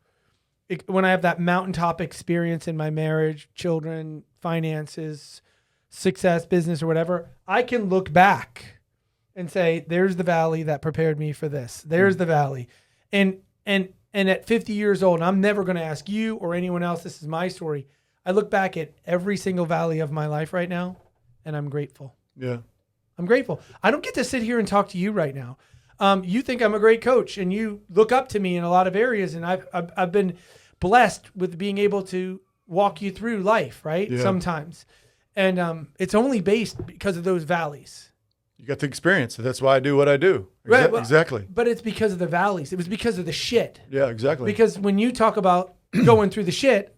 when I have that mountaintop experience in my marriage, children, finances, success, business, or whatever, I can look back and say, there's the valley that prepared me for this. There's the valley. And at 50 years old, and I'm never going to ask you or anyone else, this is my story. I look back at every single valley of my life right now, and I'm grateful. Yeah. I'm grateful. I don't get to sit here and talk to you right now. You think I'm a great coach, and you look up to me in a lot of areas, and I've been blessed with being able to walk you through life, right? Yeah. Sometimes. And it's only based because of those valleys. You got the experience. That's why I do what I do. Right. Well, exactly. But it's because of the valleys. It was because of the shit. Yeah, exactly. Because when you talk about going through the shit,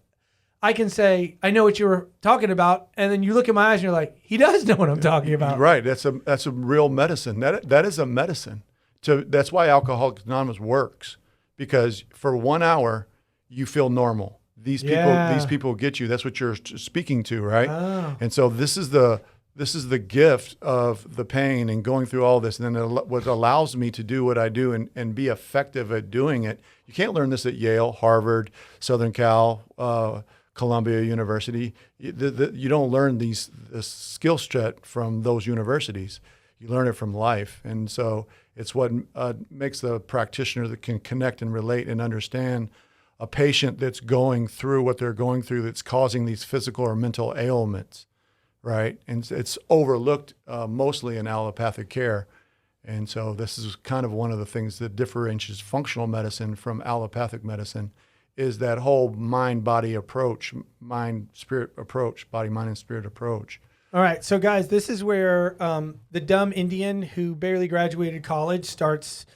I can say, I know what you were talking about. And then you look at my eyes and you're like, he does know what I'm talking about. Right. That's a real medicine. That is a medicine. That's why Alcoholics Anonymous works. Because for 1 hour, you feel normal. These people get you. That's what you're speaking to, right? Oh. And so this is the this is the gift of the pain and going through all this. And then what allows me to do what I do and be effective at doing it. You can't learn this at Yale, Harvard, Southern Cal, Columbia University. You don't learn this skill set from those universities. You learn it from life. And so it's what makes the practitioner that can connect and relate and understand a patient that's going through what they're going through that's causing these physical or mental ailments, right? And it's overlooked mostly in allopathic care. And so this is kind of one of the things that differentiates functional medicine from allopathic medicine is that whole mind-body approach, mind-spirit approach, body, mind, and spirit approach. All right. So, guys, this is where the dumb Indian who barely graduated college starts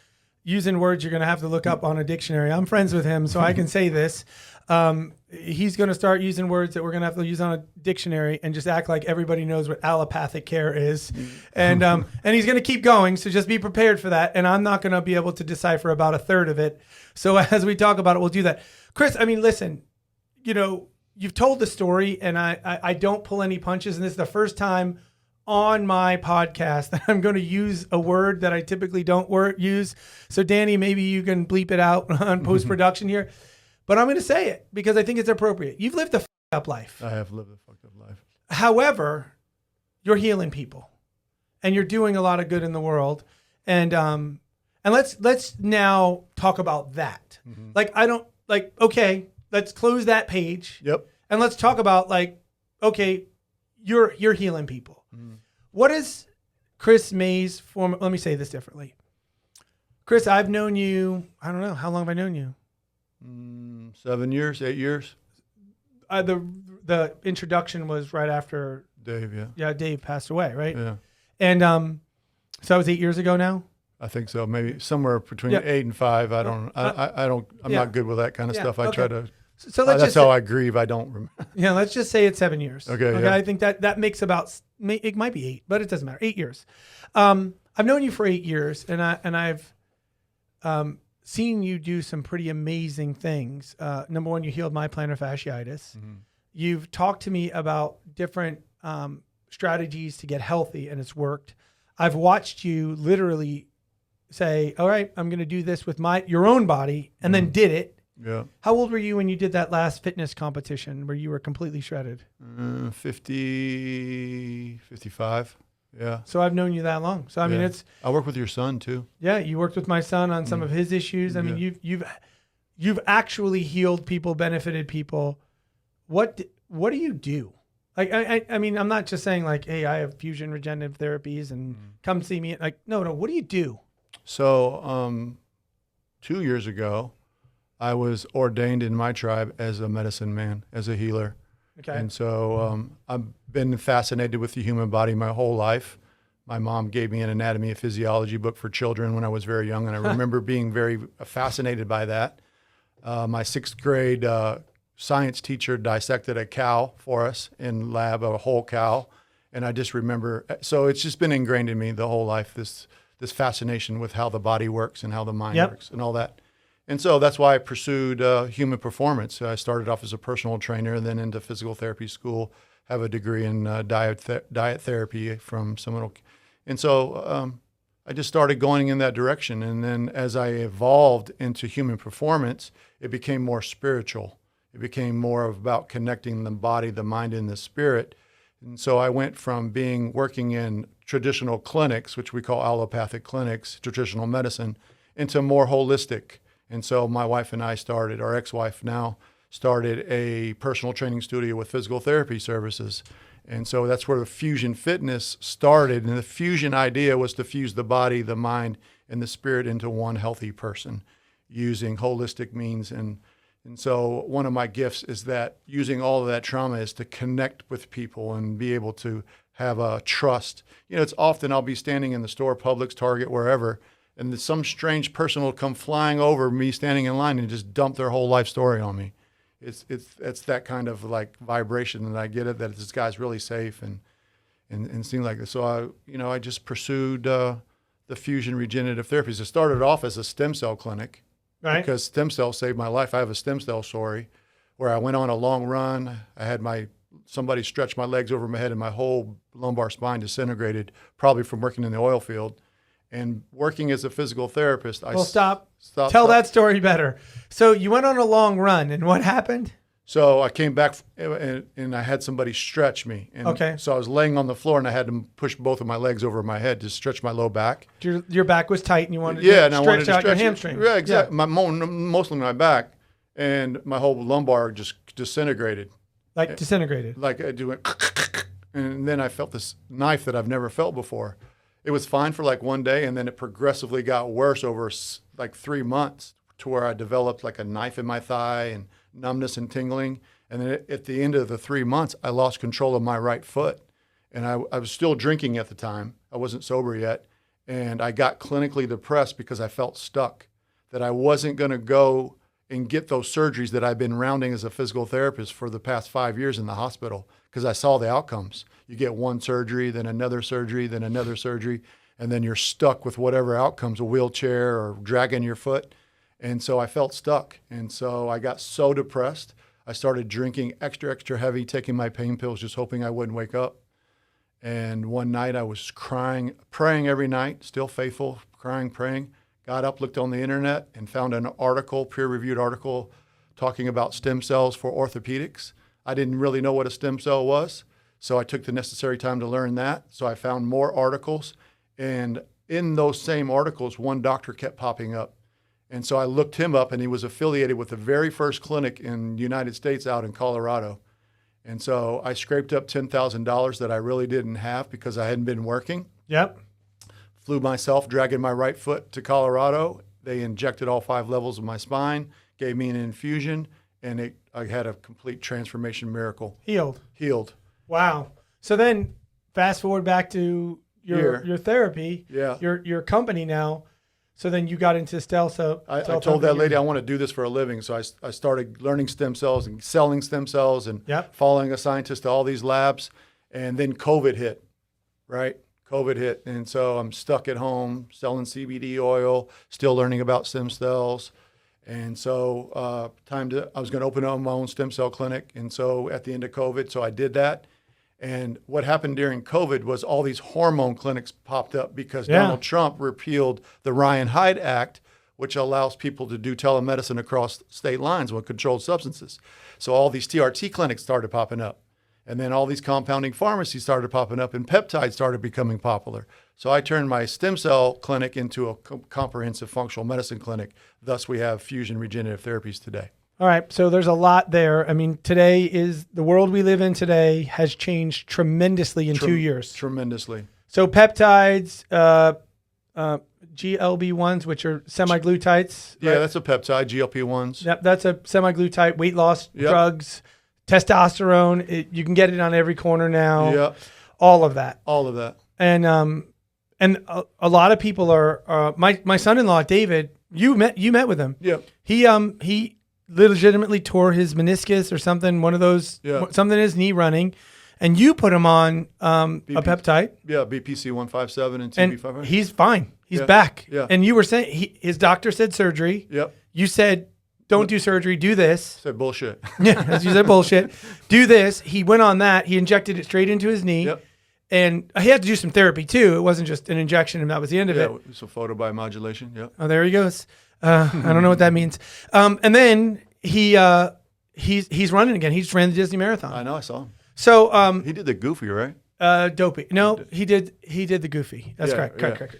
using words you're going to have to look up on a dictionary. I'm friends with him, so I can say this. He's going to start using words that we're going to have to use on a dictionary and just act like everybody knows what allopathic care is. And he's going to keep going, so just be prepared for that. And I'm not going to be able to decipher about a third of it. So as we talk about it, we'll do that. Chris, I mean, listen, you've told the story, and I don't pull any punches, and this is the first time on my podcast that I'm going to use a word that I typically don't use. So Danny, maybe you can bleep it out on post-production here. But I'm going to say it because I think it's appropriate. You've lived a fucked up life. I have lived a fucked up life. However, you're healing people, and you're doing a lot of good in the world. And let's now talk about that. Mm-hmm. Okay, let's close that page. Yep. And let's talk about okay, you're healing people. Mm-hmm. What is Chris Maes form? Let me say this differently. Chris, I've known you. I don't know how long have I known you. 7 years, 8 years. The introduction was right after Dave. Yeah. Yeah, Dave passed away, right? Yeah. And so that was 8 years ago now. I think so. Maybe somewhere between 8 and 5. I don't. I'm not good with that kind of stuff. I try to. So let's that's how I grieve. I don't remember. Yeah, let's just say it's 7 years. Okay. Yeah. I think that makes about. It might be 8, but it doesn't matter. 8 years. I've known you for 8 years, and I've seen you do some pretty amazing things. Number one, you healed my plantar fasciitis. Mm-hmm. You've talked to me about different strategies to get healthy, and it's worked. I've watched you literally say, all right, I'm going to do this with your own body, and then did it. Yeah. How old were you when you did that last fitness competition where you were completely shredded? 50, 55. Yeah. So I've known you that long. So I mean, I work with your son too. Yeah, you worked with my son on some of his issues. I mean, you've actually healed people, benefited people. What do you do? I mean, I'm not just saying hey, I have fusion regenerative therapies and come see me. No. What do you do? So 2 years ago, I was ordained in my tribe as a medicine man, as a healer. Okay. And so I've been fascinated with the human body my whole life. My mom gave me an anatomy and physiology book for children when I was very young, and I remember being very fascinated by that. My 6th grade science teacher dissected a cow for us in lab, a whole cow, and I just remember. So it's just been ingrained in me the whole life, this fascination with how the body works and how the mind works and all that. And so that's why I pursued human performance. I started off as a personal trainer, then into physical therapy school, have a degree in diet therapy from Seminole. And so I just started going in that direction. And then as I evolved into human performance, it became more spiritual. It became more about connecting the body, the mind, and the spirit. And so I went from working in traditional clinics, which we call allopathic clinics, traditional medicine, into more holistic. And so my wife and I started, our ex-wife now, started a personal training studio with physical therapy services. And so that's where the fusion fitness started. And the fusion idea was to fuse the body, the mind, and the spirit into one healthy person using holistic means. And so one of my gifts is that using all of that trauma is to connect with people and be able to have a trust. It's often I'll be standing in the store, Publix, Target, wherever, and some strange person will come flying over me standing in line and just dump their whole life story on me. It's that kind of vibration that I get it, that this guy's really safe and seems like this. So I just pursued the fusion regenerative therapies. It started off as a stem cell clinic, right? Because stem cells saved my life. I have a stem cell story where I went on a long run. I had my somebody stretched my legs over my head and my whole lumbar spine disintegrated, probably from working in the oil field. And working as a physical therapist, Stop. Tell that story better. So you went on a long run, and what happened? So I came back and I had somebody stretch me. And okay. So I was laying on the floor and I had to push both of my legs over my head to stretch my low back. Your back was tight and you wanted to stretch out your hamstring. Yeah, exactly. Yeah. Mostly my back, and my whole lumbar just disintegrated. Disintegrated? Like I do it. And then I felt this knife that I've never felt before. It was fine for like one day, and then it progressively got worse over like 3 months to where I developed like a knife in my thigh and numbness and tingling. And then at the end of the 3 months, I lost control of my right foot. And I was still drinking at the time. I wasn't sober yet. And I got clinically depressed because I felt stuck, that I wasn't going to go and get those surgeries that I've been rounding as a physical therapist for the past 5 years in the hospital, because I saw the outcomes. You get one surgery, then another surgery, then another surgery, and then you're stuck with whatever outcomes, a wheelchair or dragging your foot. And so I felt stuck. And so I got so depressed, I started drinking extra heavy, taking my pain pills, just hoping I wouldn't wake up. And one night I was crying, praying every night, still faithful, crying, praying. Got up, looked on the internet, and found an article, peer-reviewed article, talking about stem cells for orthopedics. I didn't really know what a stem cell was, so I took the necessary time to learn that. So I found more articles, and in those same articles, one doctor kept popping up. And so I looked him up, and he was affiliated with the very first clinic in the United States out in Colorado. And so I scraped up $10,000 that I really didn't have because I hadn't been working. Yep. Flew myself, dragging my right foot to Colorado. They injected all 5 levels of my spine, gave me an infusion, and I had a complete transformation miracle. Healed. Wow. So then fast forward back to your therapy, your company now. So then you got into stem cell. I told that lady I want to do this for a living. So I started learning stem cells and selling stem cells and following a scientist to all these labs. And then COVID hit, right? COVID hit. And so I'm stuck at home selling CBD oil, still learning about stem cells. And so I was going to open up my own stem cell clinic. And so at the end of COVID, so I did that. And what happened during COVID was all these hormone clinics popped up because Donald Trump repealed the Ryan Hyde Act, which allows people to do telemedicine across state lines with controlled substances. So all these TRT clinics started popping up. And then all these compounding pharmacies started popping up, and peptides started becoming popular. So I turned my stem cell clinic into a comprehensive functional medicine clinic. Thus, we have fusion regenerative therapies today. All right. So there's a lot there. I mean, the world we live in today has changed tremendously in 2 years. Tremendously. So peptides, GLB-1s, which are semaglutides. Yeah, right? that's a peptide, GLP-1s. Yep, that's a semaglutide, weight loss drugs. Testosterone, you can get it on every corner now. Yeah. All of that. And a lot of people are my son-in-law David, you met with him. Yeah. He legitimately tore his meniscus or something, one of those something in his knee running, and you put him on a peptide. Yeah, BPC 157 and TB500. And he's fine. He's back. Yeah. And you were saying his doctor said surgery. Yep. You said don't do surgery, do this. Said bullshit. Yeah, as you said bullshit. Do this. He went on that. He injected it straight into his knee. Yep. And he had to do some therapy too. It wasn't just an injection and that was the end of it. Yeah, it's a photobiomodulation. Yep. Oh, there he goes. I don't know what that means. And then he's running again. He just ran the Disney Marathon. I know, I saw him. So he did the Goofy, right? Dopey. No, he did the Goofy. That's correct.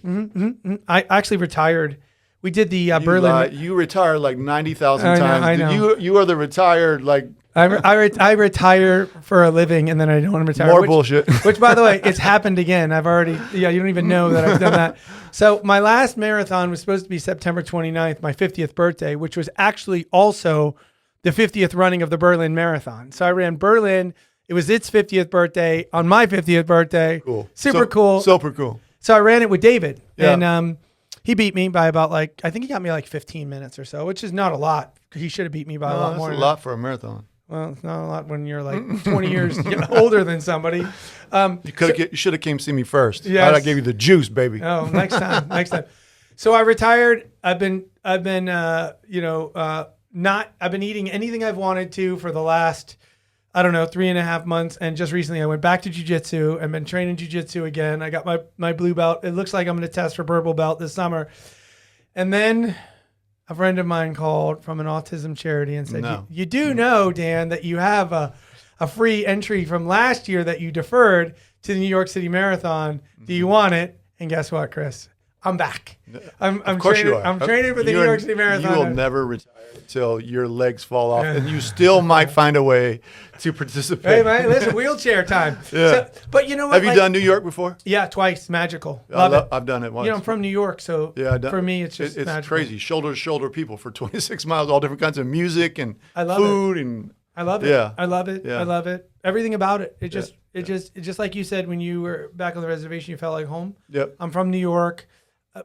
I actually retired. We did the Berlin. You retired like 90,000 times. I know. You are the retired like. I retire for a living and then I don't want to retire. More bullshit. Which, by the way, it's happened again. I've already. Yeah, you don't even know that I've done that. So my last marathon was supposed to be September 29th, my 50th birthday, which was actually also the 50th running of the Berlin Marathon. So I ran Berlin. It was its 50th birthday on my 50th birthday. Cool. Super cool. So I ran it with David. Yeah. And he beat me by about I think he got me 15 minutes or so, which is not a lot. He should have beat me by a lot more. That's a lot for a marathon. Well, it's not a lot when you're 20 years older than somebody. You should have came see me first. Yes. I gave you the juice, baby. Oh, next time. So I retired. I've been eating anything I've wanted to for the last I don't know, 3.5 months. And just recently I went back to jiu-jitsu and been training jiu-jitsu again. I got my blue belt. It looks like I'm going to test for purple belt this summer. And then a friend of mine called from an autism charity and said, you do know, Dan, that you have a free entry from last year that you deferred to the New York City Marathon. Do you want it? And guess what, Chris? I'm back. I'm training. I'm training for the New York City Marathon. You will never retire until your legs fall off, and you still might find a way to participate. Hey, man, listen, wheelchair time. Yeah. So, but you know what? Have you done New York before? Yeah, twice. Magical. Love it. I've done it once. You know, I'm from New York, so for me, it's just it's magical. crazy. Shoulder to shoulder people for 26 miles, all different kinds of music and food and. I love it. Yeah. I love it. Yeah. I love it. Everything about it. It just like you said when you were back on the reservation, you felt like home. Yep. I'm from New York.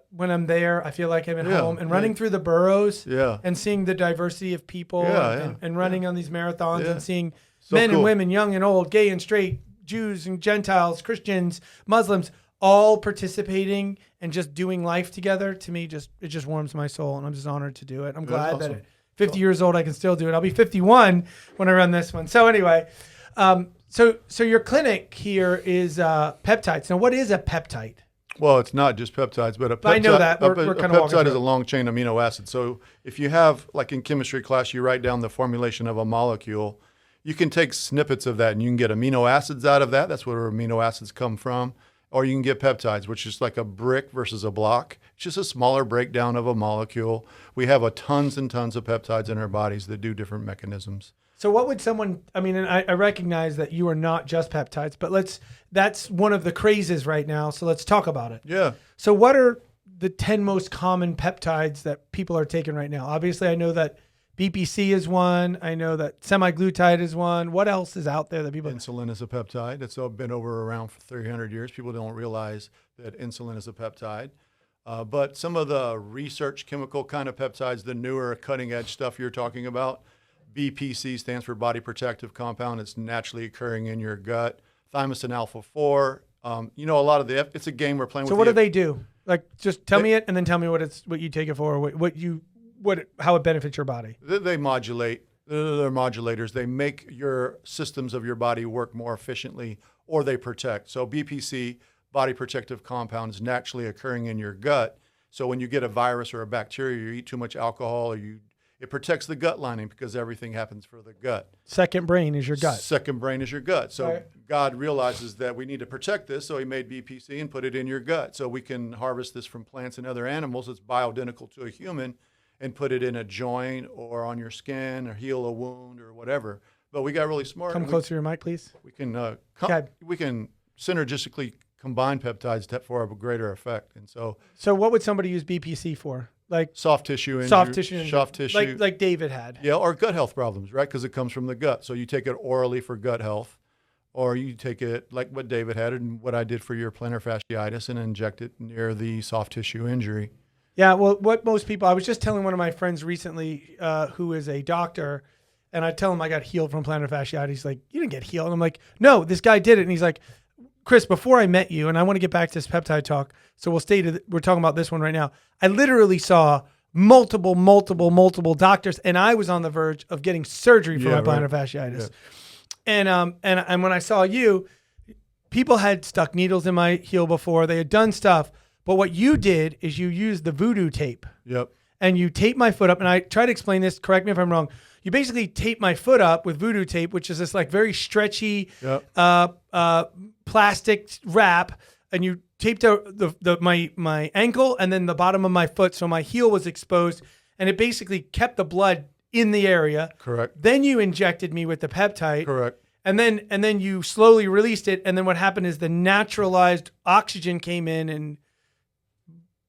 When I'm there, I feel like I'm at home. And running through the boroughs and seeing the diversity of people and running on these marathons and seeing men and women, young and old, gay and straight, Jews and Gentiles, Christians, Muslims, all participating and just doing life together, to me, it just warms my soul. And I'm just honored to do it. I'm glad that at 50 years old, I can still do it. I'll be 51 when I run this one. So anyway, so your clinic here is peptides. Now, what is a peptide? Well, it's not just peptides, but a peptide, I know that. We're kind of peptide is a long chain amino acid. So if you have, like in chemistry class, you write down the formulation of a molecule, you can take snippets of that and you can get amino acids out of that. That's where amino acids come from. Or you can get peptides, which is like a brick versus a block. It's just a smaller breakdown of a molecule. We have tons and tons of peptides in our bodies that do different mechanisms. So what would someone, I mean, and I recognize that you are not just peptides, but that's one of the crazes right now. So let's talk about it. Yeah. So what are the 10 most common peptides that people are taking right now? Obviously, I know that BPC is one. I know that semaglutide is one. What else is out there that people... Insulin is a peptide. It's been around for 300 years. People don't realize that insulin is a peptide. But some of the research chemical kind of peptides, the newer cutting edge stuff you're talking about, BPC stands for body protective compound. It's naturally occurring in your gut. Thymosin alpha 4. A lot of it's a game we're playing with. So what do they do? Like, just tell me it and then tell me what you take it for, how it benefits your body. They modulate. They're modulators. They make your systems of your body work more efficiently, or they protect. So BPC, body protective compound, is naturally occurring in your gut. So when you get a virus or a bacteria, you eat too much alcohol, it protects the gut lining because everything happens for the gut. Second brain is your gut. Second brain is your gut. So right. God realizes that we need to protect this, so he made BPC and put it in your gut. So we can harvest this from plants and other animals. It's bioidentical to a human and put it in a joint or on your skin or heal a wound or whatever. But we got really smart. Come closer to your mic, please. We can synergistically combine peptides for a greater effect. And so what would somebody use BPC for? Like soft tissue injury. Like David had. Yeah, or gut health problems, right? Because it comes from the gut. So you take it orally for gut health, or you take it like what David had and what I did for your plantar fasciitis and inject it near the soft tissue injury. Yeah, well, I was just telling one of my friends recently who is a doctor, and I tell him I got healed from plantar fasciitis. He's like, you didn't get healed. And I'm like, no, this guy did it. And he's like, Chris, before I met you, and I want to get back to this peptide talk, so we're talking about this one right now. I literally saw multiple doctors, and I was on the verge of getting surgery for my plantar fasciitis. Yeah. And when I saw you, people had stuck needles in my heel before. They had done stuff. But what you did is you used the voodoo tape. Yep. And you taped my foot up. And I try to explain this. Correct me if I'm wrong. You basically tape my foot up with voodoo tape, which is this like very stretchy plastic wrap. And you taped my ankle and then the bottom of my foot. So my heel was exposed. And it basically kept the blood in the area. Correct. Then you injected me with the peptide. Correct. And then you slowly released it. And then what happened is the naturalized oxygen came in and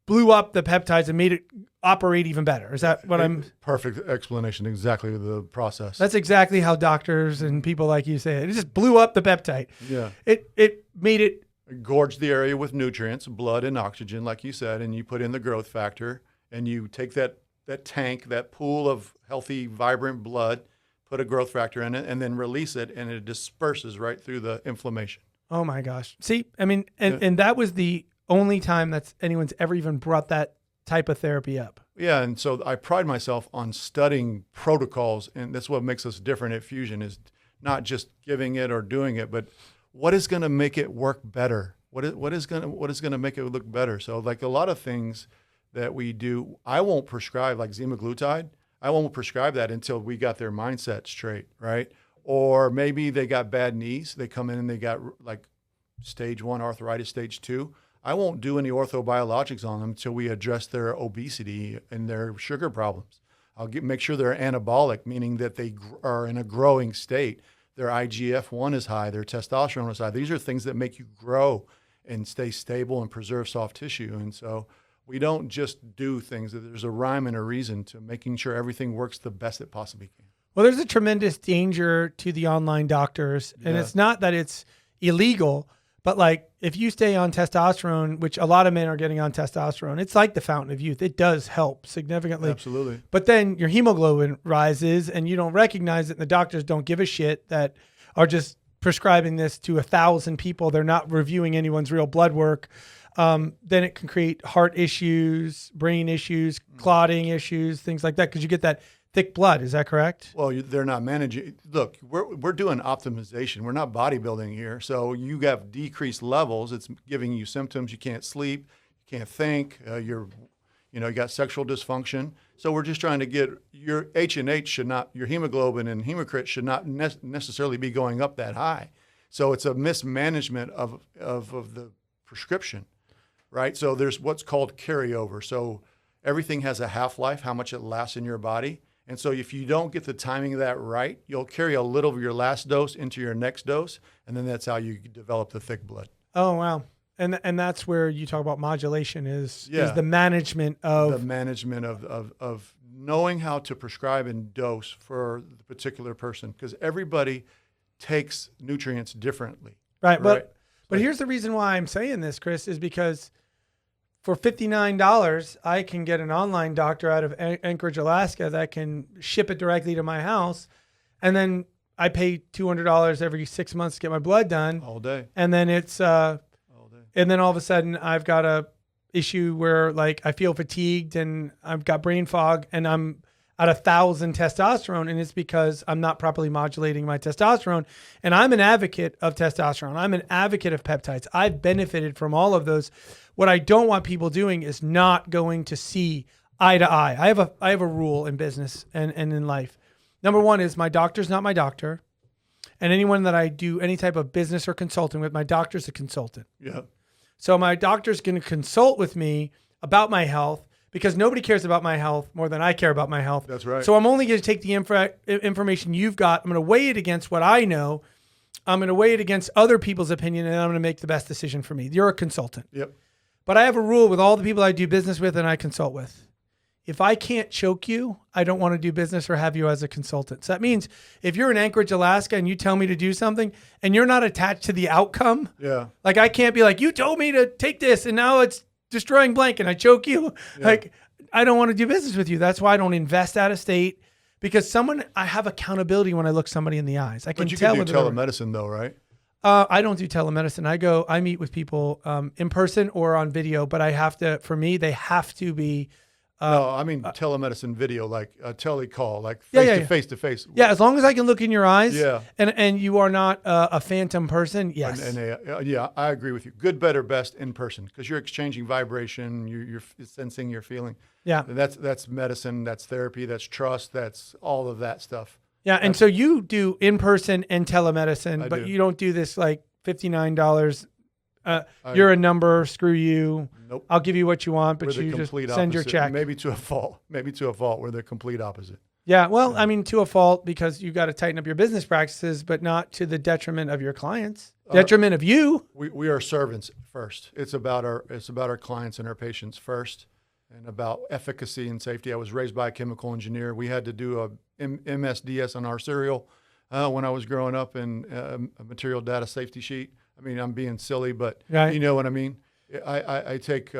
blew up the peptides and made it operate even better. Is that what I'm... Perfect explanation. Exactly the process. That's exactly how doctors and people like you say it. It just blew up the peptide. Yeah. It made it... Gorged the area with nutrients, blood and oxygen, like you said, and you put in the growth factor, and you take that tank, that pool of healthy, vibrant blood, put a growth factor in it, and then release it, and it disperses right through the inflammation. Oh my gosh. See, I mean, and that was the only time that's anyone's ever even brought that type of therapy up. Yeah, and so I pride myself on studying protocols, and that's what makes us different at Fusion is not just giving it or doing it, but what is going to make it work better? What is going to make it look better? So like a lot of things that we do, I won't prescribe like semaglutide. I won't prescribe that until we got their mindset straight, right? Or maybe they got bad knees. They come in and they got like stage 1 arthritis, stage 2. I won't do any orthobiologics on them until we address their obesity and their sugar problems. I'll make sure they're anabolic, meaning that they are in a growing state. Their IGF-1 is high, their testosterone is high. These are things that make you grow and stay stable and preserve soft tissue. And so we don't just do things. There's a rhyme and a reason to making sure everything works the best it possibly can. Well, there's a tremendous danger to the online doctors. And it's not that it's illegal, but like if you stay on testosterone, which a lot of men are getting on testosterone, it's like the fountain of youth. It does help significantly. Absolutely. But then your hemoglobin rises and you don't recognize it. And the doctors don't give a shit that are just prescribing this to 1,000 people. They're not reviewing anyone's real blood work. Then it can create heart issues, brain issues, clotting issues, things like that. Because you get that thick blood. Is that correct? Well, they're not managing. Look, we're doing optimization. We're not bodybuilding here. So you have decreased levels. It's giving you symptoms. You can't sleep. You can't think. You got sexual dysfunction. So we're just trying to get your H&H should not, your hemoglobin and hematocrit should not necessarily be going up that high. So it's a mismanagement of the prescription, right? So there's what's called carryover. So everything has a half-life, how much it lasts in your body. And so if you don't get the timing of that right, you'll carry a little of your last dose into your next dose, and then that's how you develop the thick blood. Oh, wow. And that's where you talk about modulation is the management of... The management of knowing how to prescribe and dose for the particular person, because everybody takes nutrients differently. Right. But here's the reason why I'm saying this, Chris, is because for $59, I can get an online doctor out of Anchorage, Alaska that can ship it directly to my house. And then I pay $200 every 6 months to get my blood done. All day. And then it's, and then all of a sudden I've got a issue where like I feel fatigued and I've got brain fog and I'm at 1,000 testosterone. And it's because I'm not properly modulating my testosterone. And I'm an advocate of testosterone. I'm an advocate of peptides. I've benefited from all of those. What I don't want people doing is not going to see eye to eye. I have a rule in business and in life. Number one is my doctor's not my doctor. And anyone that I do any type of business or consulting with, my doctor's a consultant. Yeah. So my doctor's going to consult with me about my health because nobody cares about my health more than I care about my health. That's right. So I'm only going to take the information you've got. I'm going to weigh it against what I know. I'm going to weigh it against other people's opinion, and I'm going to make the best decision for me. You're a consultant. Yep. But I have a rule with all the people I do business with and I consult with. If I can't choke you, I don't want to do business or have you as a consultant. So that means if you're in Anchorage, Alaska, and you tell me to do something and you're not attached to the outcome, like I can't be like, you told me to take this and now it's destroying blank and I choke you. Yeah. Like, I don't want to do business with you. That's why I don't invest out of state because I have accountability when I look somebody in the eyes. I can tell. But you can do telemedicine though, right? I don't do telemedicine. I meet with people in person or on video, but for me, they have to be. No, I mean telemedicine video, like a telecall, like face to face. Yeah, as long as I can look in your eyes. Yeah. And you are not a phantom person. Yes. Yeah, I agree with you. Good, better, best in person because you're exchanging vibration, you're sensing, you're feeling. Yeah. That's medicine, that's therapy, that's trust, that's all of that stuff. Yeah, and so you do in-person and telemedicine, but you don't do this like $59. You're a number, screw you. Nope. I'll give you what you want, but you just send your check. Maybe to a fault. We're the complete opposite. Yeah, well, I mean, to a fault because you got to tighten up your business practices, but not to the detriment of your clients. Detriment of you. We are servants first. It's about our clients and our patients first. And about efficacy and safety. I was raised by a chemical engineer. We had to do a MSDS on our cereal when I was growing up in a material data safety sheet. I mean, I'm being silly, but you know what I mean? I take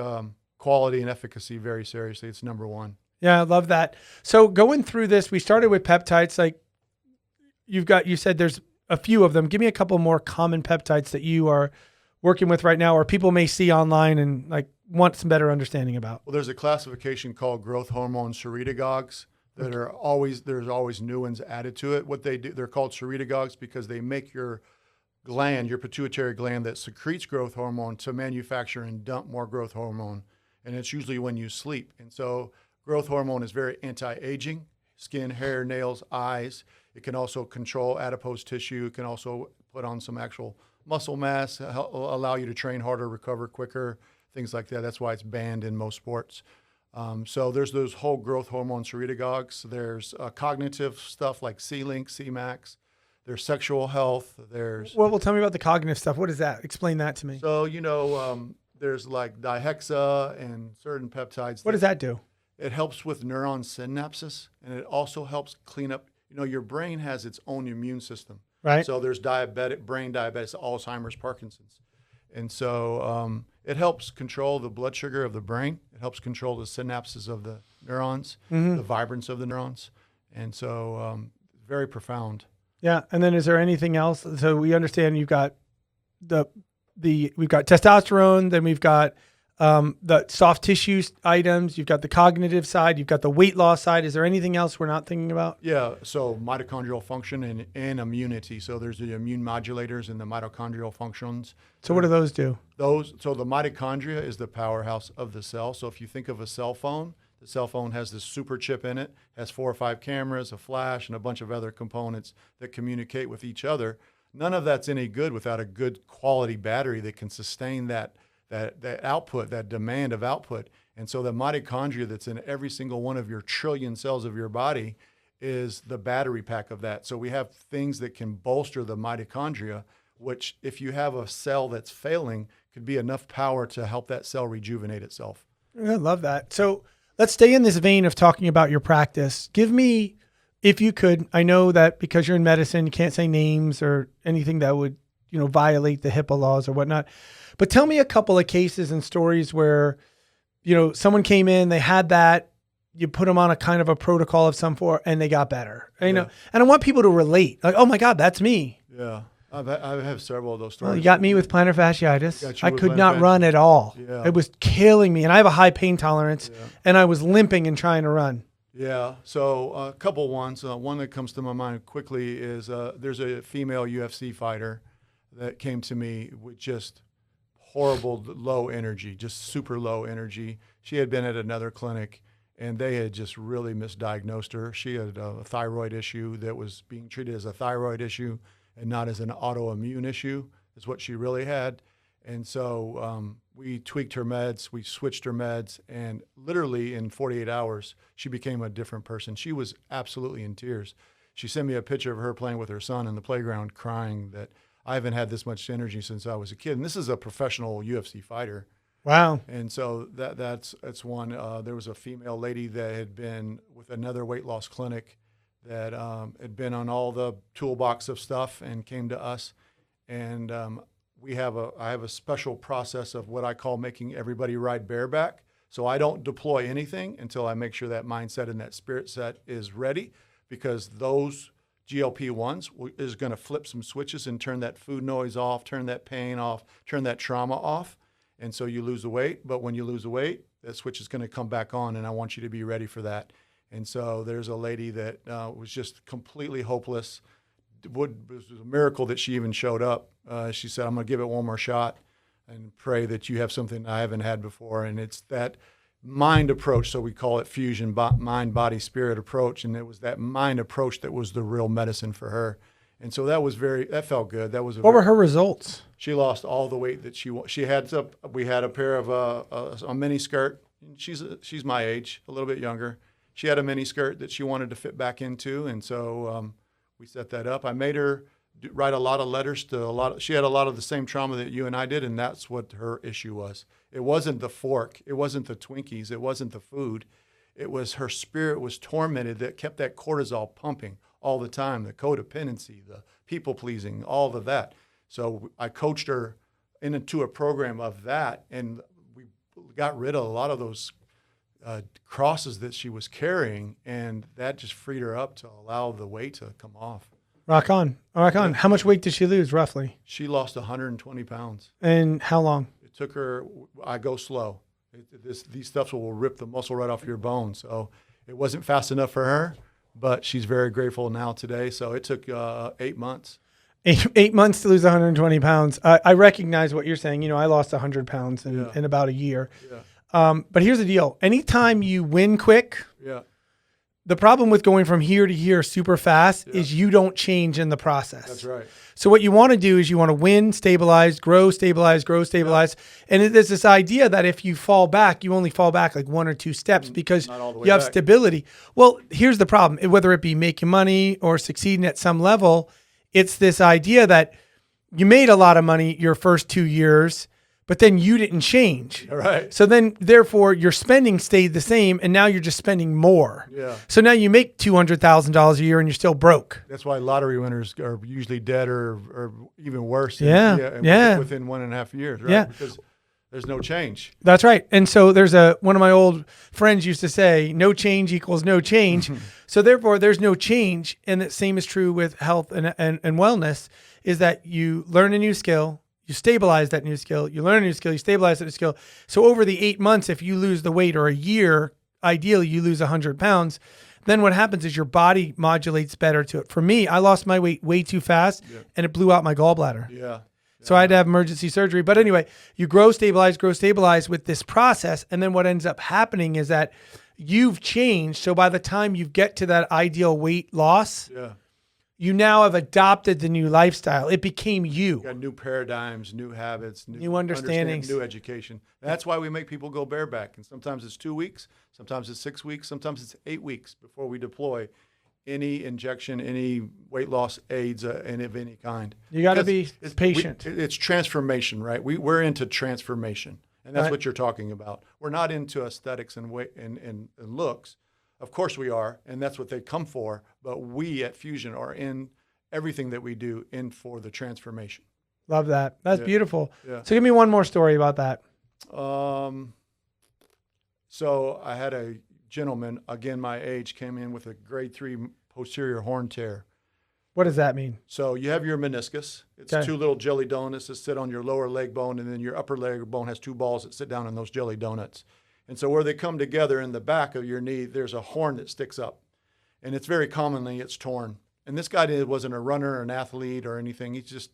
quality and efficacy very seriously. It's number one. Yeah, I love that. So going through this, we started with peptides. Like you said there's a few of them. Give me a couple more common peptides that you are working with right now or people may see online and like want some better understanding about. Well, there's a classification called growth hormone secretagogues. that are always, there's always new ones added to it. What they do, they're called ceretagogues because they make your gland, your pituitary gland that secretes growth hormone, to manufacture and dump more growth hormone. And it's usually when you sleep. And so growth hormone is very anti-aging, skin, hair, nails, eyes. It can also control adipose tissue. It can also put on some actual muscle mass, allow you to train harder, recover quicker, things like that. That's why it's banned in most sports. So there's those whole growth hormone ceretagogues. There's cognitive stuff like C-Link, C-Max. There's sexual health. There's Well, tell me about the cognitive stuff. What is that? Explain that to me. so there's like dihexa and certain peptides. What does that do? It helps with neuron synapses, and it also helps clean up. Your brain has its own immune system. Right. So there's brain diabetes, Alzheimer's, Parkinson's. And so it helps control the blood sugar of the brain. It helps control the synapses of the neurons, the vibrance of the neurons. And so very profound. Yeah. And then is there anything else? So we understand you've got we've got testosterone, then we've got the soft tissue items, you've got the cognitive side, you've got the weight loss side. Is there anything else we're not thinking about? Yeah, so mitochondrial function and immunity. So there's the immune modulators and the mitochondrial functions. So what do those do? So the mitochondria is the powerhouse of the cell. So if you think of a cell phone, the cell phone has this super chip in it, has 4 or 5 cameras, a flash, and a bunch of other components that communicate with each other. None of that's any good without a good quality battery that can sustain that output, that demand of output. And so the mitochondria that's in every single one of your trillion cells of your body is the battery pack of that. So we have things that can bolster the mitochondria, which if you have a cell that's failing, could be enough power to help that cell rejuvenate itself. I love that. So let's stay in this vein of talking about your practice. Give me, if you could, I know that because you're in medicine, you can't say names or anything that would, violate the HIPAA laws or whatnot. But tell me a couple of cases and stories where, someone came in, they had that, you put them on a kind of a protocol of some sort, and they got better. And I want people to relate. Like, oh my God, that's me. Yeah. I have several of those stories. Well, you got me with plantar fasciitis. I could not run at all. Yeah. It was killing me. And I have a high pain tolerance, and I was limping and trying to run. Yeah. So a couple ones. One that comes to my mind quickly is there's a female UFC fighter that came to me with just horrible low energy, just super low energy. She had been at another clinic, and they had just really misdiagnosed her. She had a thyroid issue that was being treated as a thyroid issue and not as an autoimmune issue, is what she really had. And so we tweaked her meds, we switched her meds, and literally in 48 hours, she became a different person. She was absolutely in tears. She sent me a picture of her playing with her son in the playground, crying that I haven't had this much energy since I was a kid. And this is a professional UFC fighter. Wow. And so that's one. There was a female lady that had been with another weight loss clinic that had been on all the toolbox of stuff and came to us. And I have a special process of what I call making everybody ride bareback. So I don't deploy anything until I make sure that mindset and that spirit set is ready, because those GLP-1s is going to flip some switches and turn that food noise off, turn that pain off, turn that trauma off. And so you lose the weight. But when you lose the weight, that switch is going to come back on, and I want you to be ready for that. And so there's a lady that was just completely hopeless. It was a miracle that she even showed up. She said, I'm going to give it one more shot and pray that you have something I haven't had before. And it's that mind approach. So we call it fusion, mind, body, spirit approach. And it was that mind approach that was the real medicine for her. And so that felt good. What were her results? She lost all the weight that she had. We had a pair of a mini skirt. She's my age, a little bit younger. She had a mini skirt that she wanted to fit back into. And so we set that up. I made her write a lot of letters to she had a lot of the same trauma that you and I did. And that's what her issue was. It wasn't the fork. It wasn't the Twinkies. It wasn't the food. It was her spirit was tormented that kept that cortisol pumping all the time, the codependency, the people pleasing, all of that. So I coached her into a program of that, and we got rid of a lot of those crosses that she was carrying, and that just freed her up to allow the weight to come off. Rock on. Rock on. How much weight did she lose, roughly? She lost 120 pounds. And how long? It took her, I go slow. These stuffs will rip the muscle right off your bone. So It wasn't fast enough for her, but she's very grateful now today. So it took 8 months. 8 months to lose 120 pounds. I recognize what you're saying. I lost 100 pounds in about a year. Yeah. But here's the deal. Anytime you win quick, Yeah. the problem with going from here to here super fast is you don't change in the process. That's right. So what you want to do is you want to win, stabilize, grow, stabilize, grow, stabilize. Yeah. And there's this idea that if you fall back, you only fall back like 1 or 2 steps because you have stability. Well, here's the problem. Whether it be making money or succeeding at some level, it's this idea that you made a lot of money your first 2 years, but then you didn't change. All right. So then, therefore, your spending stayed the same, and now you're just spending more. Yeah. So now you make $200,000 a year, and you're still broke. That's why lottery winners are usually dead or even worse. Yeah. Within 1.5 years, right? Yeah. Because there's no change. That's right. And so there's one of my old friends used to say, no change equals no change. So therefore, there's no change. And the same is true with health and wellness, is that you learn a new skill. You stabilize that new skill, you learn a new skill, you stabilize that new skill. So over the 8 months, if you lose the weight, or a year, ideally you lose 100 pounds, then what happens is your body modulates better to it. For me, I lost my weight way too fast and it blew out my gallbladder. Yeah. So I had to have emergency surgery. But anyway, you grow, stabilize with this process. And then what ends up happening is that you've changed. So by the time you get to that ideal weight loss, you now have adopted the new lifestyle. It became you. Got new paradigms, new habits, new understandings, new education. That's why we make people go bareback. And sometimes it's 2 weeks, sometimes it's 6 weeks, sometimes it's 8 weeks before we deploy any injection, any weight loss aids, and of any kind. You got to be patient. It's transformation, right? We're into transformation, and that's what you're talking about. We're not into aesthetics and weight and looks. Of course we are, and that's what they come for. But we at Fusion are in everything that we do in for the transformation. Love that. That's beautiful. Yeah. So give me one more story about that. So I had a gentleman, again my age, came in with a grade 3 posterior horn tear. What does that mean? So you have your meniscus. It's 2 little jelly donuts that sit on your lower leg bone, and then your upper leg bone has 2 balls that sit down on those jelly donuts. And so where they come together in the back of your knee, there's a horn that sticks up. And it's very commonly, it's torn. And this guy wasn't a runner or an athlete or anything. He's just,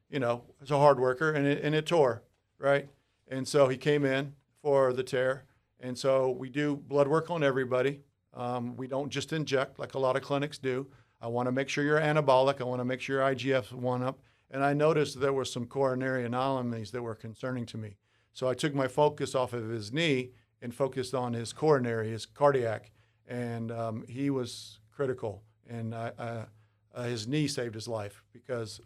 he's a hard worker, and it tore, right? And so he came in for the tear. And so we do blood work on everybody. We don't just inject like a lot of clinics do. I want to make sure you're anabolic. I want to make sure your IGF's 1 up. And I noticed there were some coronary anomalies that were concerning to me. So I took my focus off of his knee and focused on his coronary, his cardiac, and he was critical. And his knee saved his life because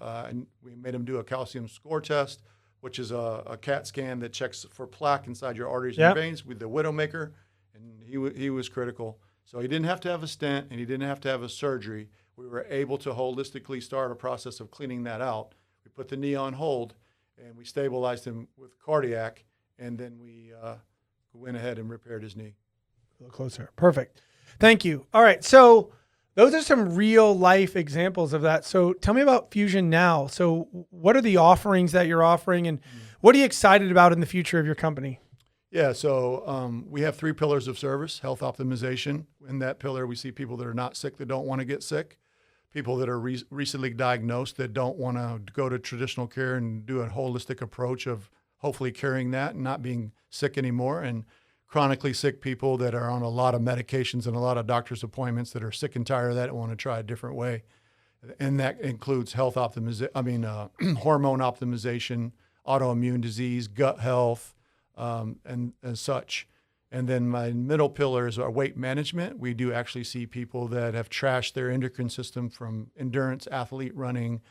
we made him do a calcium score test, which is a CAT scan that checks for plaque inside your arteries and veins with the Widowmaker, and he was critical. So he didn't have to have a stent, and he didn't have to have a surgery. We were able to holistically start a process of cleaning that out. We put the knee on hold, and we stabilized him with cardiac, and then we went ahead and repaired his knee. A little closer. Perfect. Thank you. All right. So those are some real life examples of that. So tell me about Fusion now. So what are the offerings that you're offering, and what are you excited about in the future of your company? Yeah. So we have 3 pillars of service: health optimization. In that pillar, we see people that are not sick, that don't want to get sick, people that are recently diagnosed that don't want to go to traditional care and do a holistic approach of hopefully curing that and not being sick anymore, and chronically sick people that are on a lot of medications and a lot of doctor's appointments that are sick and tired of that and want to try a different way. And that includes health hormone optimization, autoimmune disease, gut health, and such. And then my middle pillar is our weight management. We do actually see people that have trashed their endocrine system from endurance athlete running,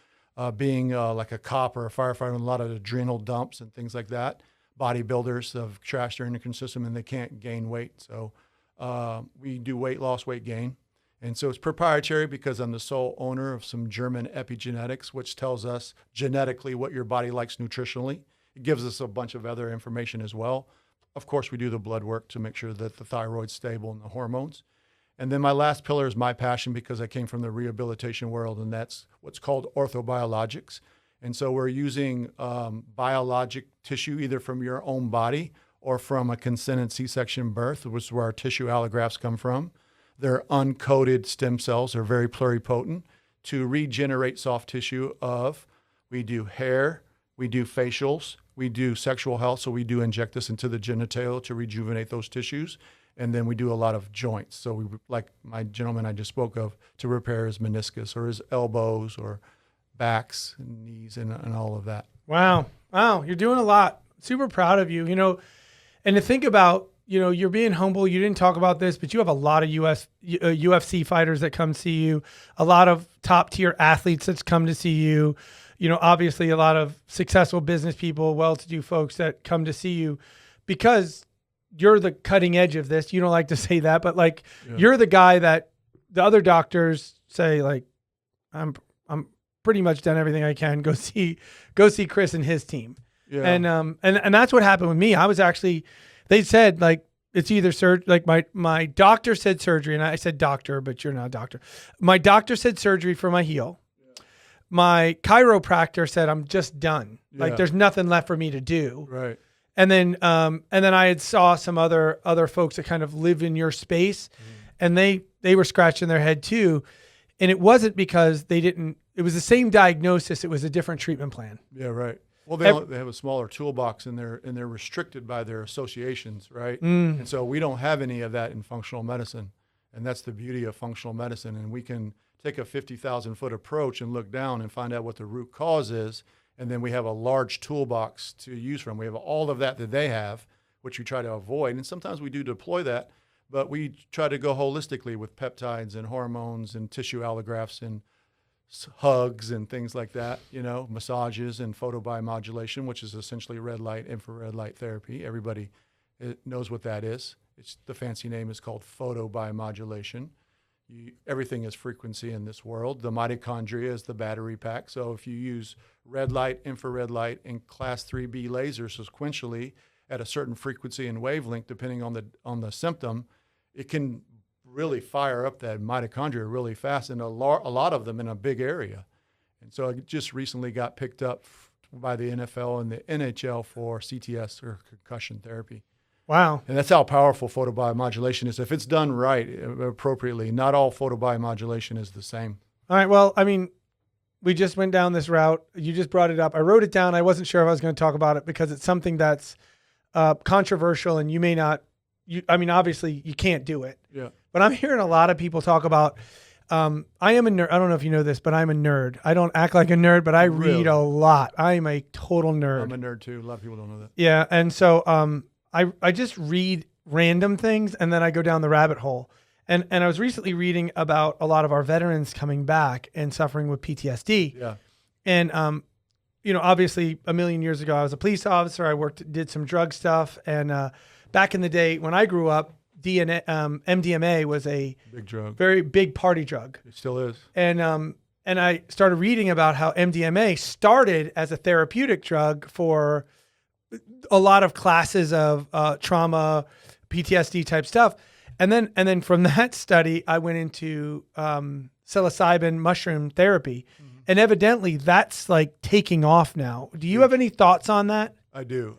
being like a cop or a firefighter with a lot of adrenal dumps and things like that. Bodybuilders have trashed their endocrine system and they can't gain weight. So we do weight loss, weight gain. And so it's proprietary because I'm the sole owner of some German epigenetics, which tells us genetically what your body likes nutritionally. It gives us a bunch of other information as well. Of course, we do the blood work to make sure that the thyroid's stable and the hormones. And then my last pillar is my passion because I came from the rehabilitation world, and that's what's called orthobiologics. And so we're using biologic tissue either from your own body or from a consented C-section birth, which is where our tissue allografts come from. They're uncoated stem cells. They're very pluripotent to regenerate soft tissue we do hair, we do facials, we do sexual health. So we do inject this into the genitalia to rejuvenate those tissues. And then we do a lot of joints. So we, like my gentleman I just spoke of, to repair his meniscus or his elbows or backs and knees and all of that. Wow. You're doing a lot. Super proud of you, and to think about, you're being humble. You didn't talk about this, but you have a lot of UFC fighters that come see you, a lot of top tier athletes that come to see you, obviously a lot of successful business people, well-to-do folks that come to see you because you're the cutting edge of this. You don't like to say that, but you're the guy that the other doctors say, I'm pretty much done everything I can. Go see Chris and his team. Yeah. And that's what happened with me. I was actually, they said it's either surgery. My doctor said surgery, and I said doctor, but you're not a doctor. My doctor said surgery for my heel. Yeah. My chiropractor said I'm just done. Yeah. There's nothing left for me to do. Right. And then I had saw some other folks that kind of live in your space, and they were scratching their head too. And it wasn't because it was the same diagnosis. It was a different treatment plan. Yeah, right. Well, they have a smaller toolbox and they're restricted by their associations, right? And so we don't have any of that in functional medicine. And that's the beauty of functional medicine. And we can take a 50,000-foot approach and look down and find out what the root cause is. And then we have a large toolbox to use from. We have all of that they have, which we try to avoid. And sometimes we do deploy that, but we try to go holistically with peptides and hormones and tissue allografts and hugs and things like that, massages and photobiomodulation, which is essentially red light, infrared light therapy. Everybody knows what that is. The fancy name is called photobiomodulation. Everything is frequency in this world. The mitochondria is the battery pack. So if you use red light, infrared light, and class 3B lasers sequentially at a certain frequency and wavelength, depending on the symptom, it can really fire up that mitochondria really fast, and a lot of them in a big area. And so it just recently got picked up by the NFL and the NHL for CTS, or concussion therapy. Wow. And that's how powerful photobiomodulation is. If it's done right, appropriately, not all photobiomodulation is the same. All right. Well, we just went down this route. You just brought it up. I wrote it down. I wasn't sure if I was going to talk about it because it's something that's controversial, and you may not, obviously you can't do it. Yeah. But I'm hearing a lot of people talk about, I am a nerd. I don't know if you know this, but I'm a nerd. I don't act like a nerd, but I read a lot. I am a total nerd. I'm a nerd too. A lot of people don't know that. Yeah. And so I just read random things, and then I go down the rabbit hole. And I was recently reading about a lot of our veterans coming back and suffering with PTSD. Yeah. And, obviously a million years ago, I was a police officer. I did some drug stuff. And back in the day when I grew up, MDMA was a big drug, very big party drug. It still is. And I started reading about how MDMA started as a therapeutic drug for a lot of classes of trauma, PTSD type stuff. And then from that study, I went into psilocybin mushroom therapy. Mm-hmm. And evidently that's taking off now. Do you have any thoughts on that? I do.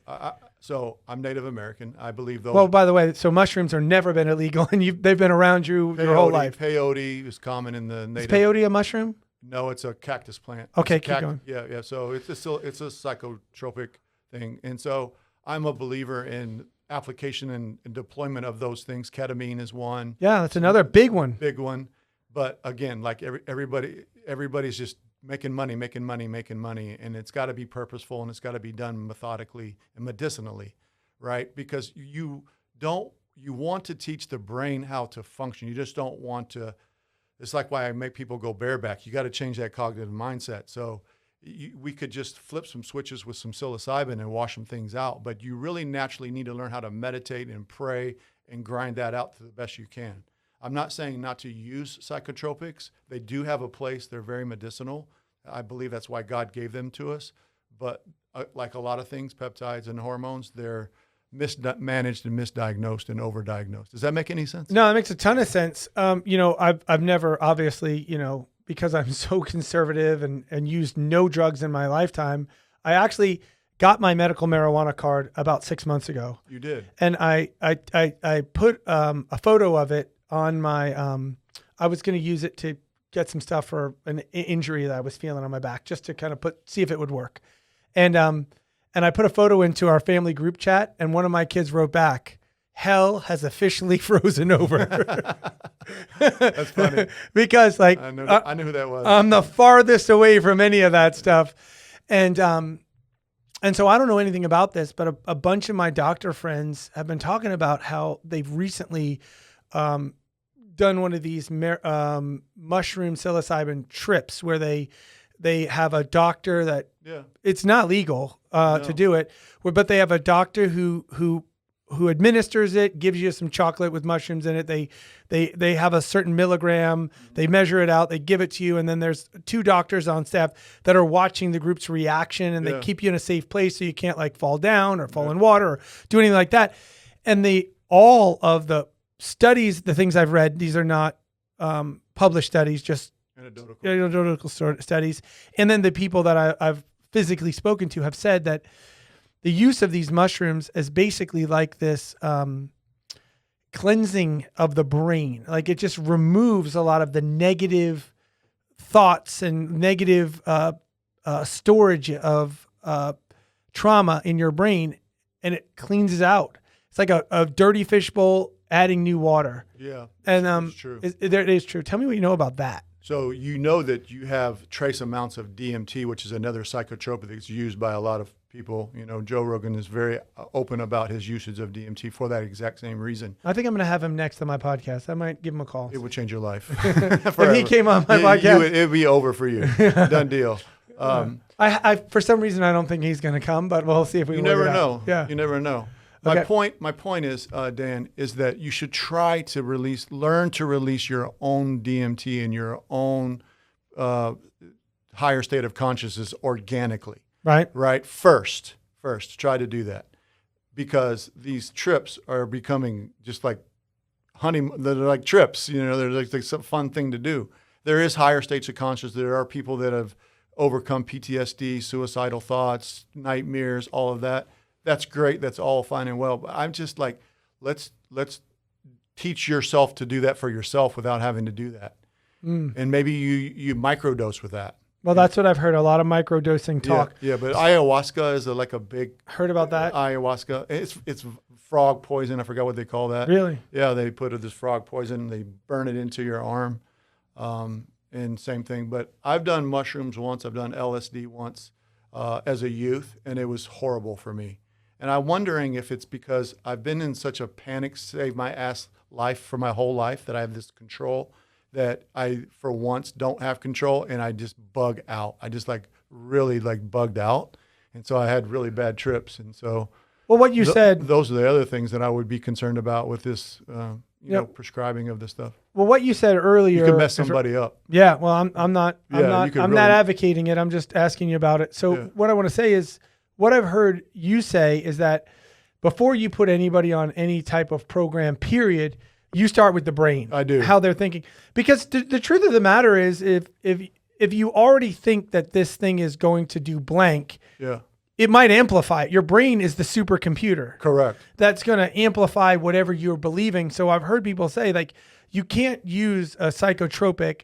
So I'm Native American. I believe those. Well, by the way, so mushrooms have never been illegal, and they've been around you your whole life. Peyote is common in the native. Is peyote a mushroom? No, it's a cactus plant. Okay, keep going. Yeah. So it's a psychotropic thing, and so I'm a believer in application and deployment of those things. Ketamine is one. Yeah, that's another big one. Big one. But again, everybody's just making money, and it's got to be purposeful, and it's got to be done methodically and medicinally, right? Because you want to teach the brain how to function. You just don't want to. It's like why I make people go bareback. You got to change that cognitive mindset. So we could just flip some switches with some psilocybin and wash some things out, but you really naturally need to learn how to meditate and pray and grind that out to the best you can. I'm not saying not to use psychotropics. They do have a place. They're very medicinal. I believe that's why God gave them to us. But like a lot of things, peptides and hormones, they're mismanaged and misdiagnosed and overdiagnosed. Does that make any sense? No, it makes a ton of sense. I've never, obviously, because I'm so conservative and used no drugs in my lifetime, I actually got my medical marijuana card about 6 months ago. You did? And I put a photo of it on my, I was going to use it to get some stuff for an injury that I was feeling on my back, just to kind of see if it would work. And I put a photo into our family group chat, and one of my kids wrote back, "Hell has officially frozen over." That's funny. Because like, I knew who that was. I'm the farthest away from any of that stuff. And so I don't know anything about this, but a bunch of my doctor friends have been talking about how they've recently done one of these mushroom psilocybin trips where they have a doctor that it's not legal to do it, but they have a doctor who administers it, gives you some chocolate with mushrooms in it. They have a certain milligram, they measure it out, they give it to you. And then there's 2 doctors on staff that are watching the group's reaction, and they keep you in a safe place so you can't like fall down or fall in water or do anything like that. And all of the studies, the things I've read, these are not published studies, just anecdotal studies. And then the people that I've physically spoken to have said that the use of these mushrooms is basically like this cleansing of the brain. Like it just removes a lot of the negative thoughts and negative storage of trauma in your brain, and it cleans it out. It's like a dirty fishbowl adding new water. Yeah, and it's true. It is true. Tell me what you know about that. So you know that you have trace amounts of DMT, which is another psychotropic that's used by a lot of people. You know, Joe Rogan is very open about his usage of DMT for that exact same reason. I think I'm going to have him next on my podcast. I might give him a call. It would change your life. If he came on my podcast, it would be over for you. Done deal. I for some reason I don't think he's going to come, but we'll see if we. You never know. Yeah, you never know. Okay. My point is, Dan, is that you should try to learn to release your own DMT in your own higher state of consciousness organically. Right. First, try to do that, because these trips are becoming just like they're like trips. You know, they're like some fun thing to do. There is higher states of consciousness. There are people that have overcome PTSD, suicidal thoughts, nightmares, all of that. That's great. That's all fine and well. But I'm just like, let's teach yourself to do that for yourself without having to do that. And maybe you microdose with that. Well, that's what I've heard. A lot of microdosing talk. Yeah, but ayahuasca is like a big. Heard about that? Ayahuasca. It's frog poison. I forgot what they call that. Really? Yeah, they put this frog poison. They burn it into your arm, and same thing. But I've done mushrooms once. I've done LSD once as a youth, and it was horrible for me. And I'm wondering if it's because I've been in such a panic, save my ass life for my whole life, that I have this control that I, for once, don't have control, and I just bug out. I just really bugged out. And so I had really bad trips. And so, well, what you said, those are the other things that I would be concerned about with this, prescribing of this stuff. Well, what you said earlier, you could mess somebody up. Yeah. Well, I'm not advocating it. I'm just asking you about it. So what I want to say is, what I've heard you say is that before you put anybody on any type of program, period, you start with the brain. I do. How they're thinking. Because the truth of the matter is, if you already think that this thing is going to do blank, it might amplify it. Your brain is the supercomputer. Correct. That's going to amplify whatever you're believing. So I've heard people say, like, you can't use a psychotropic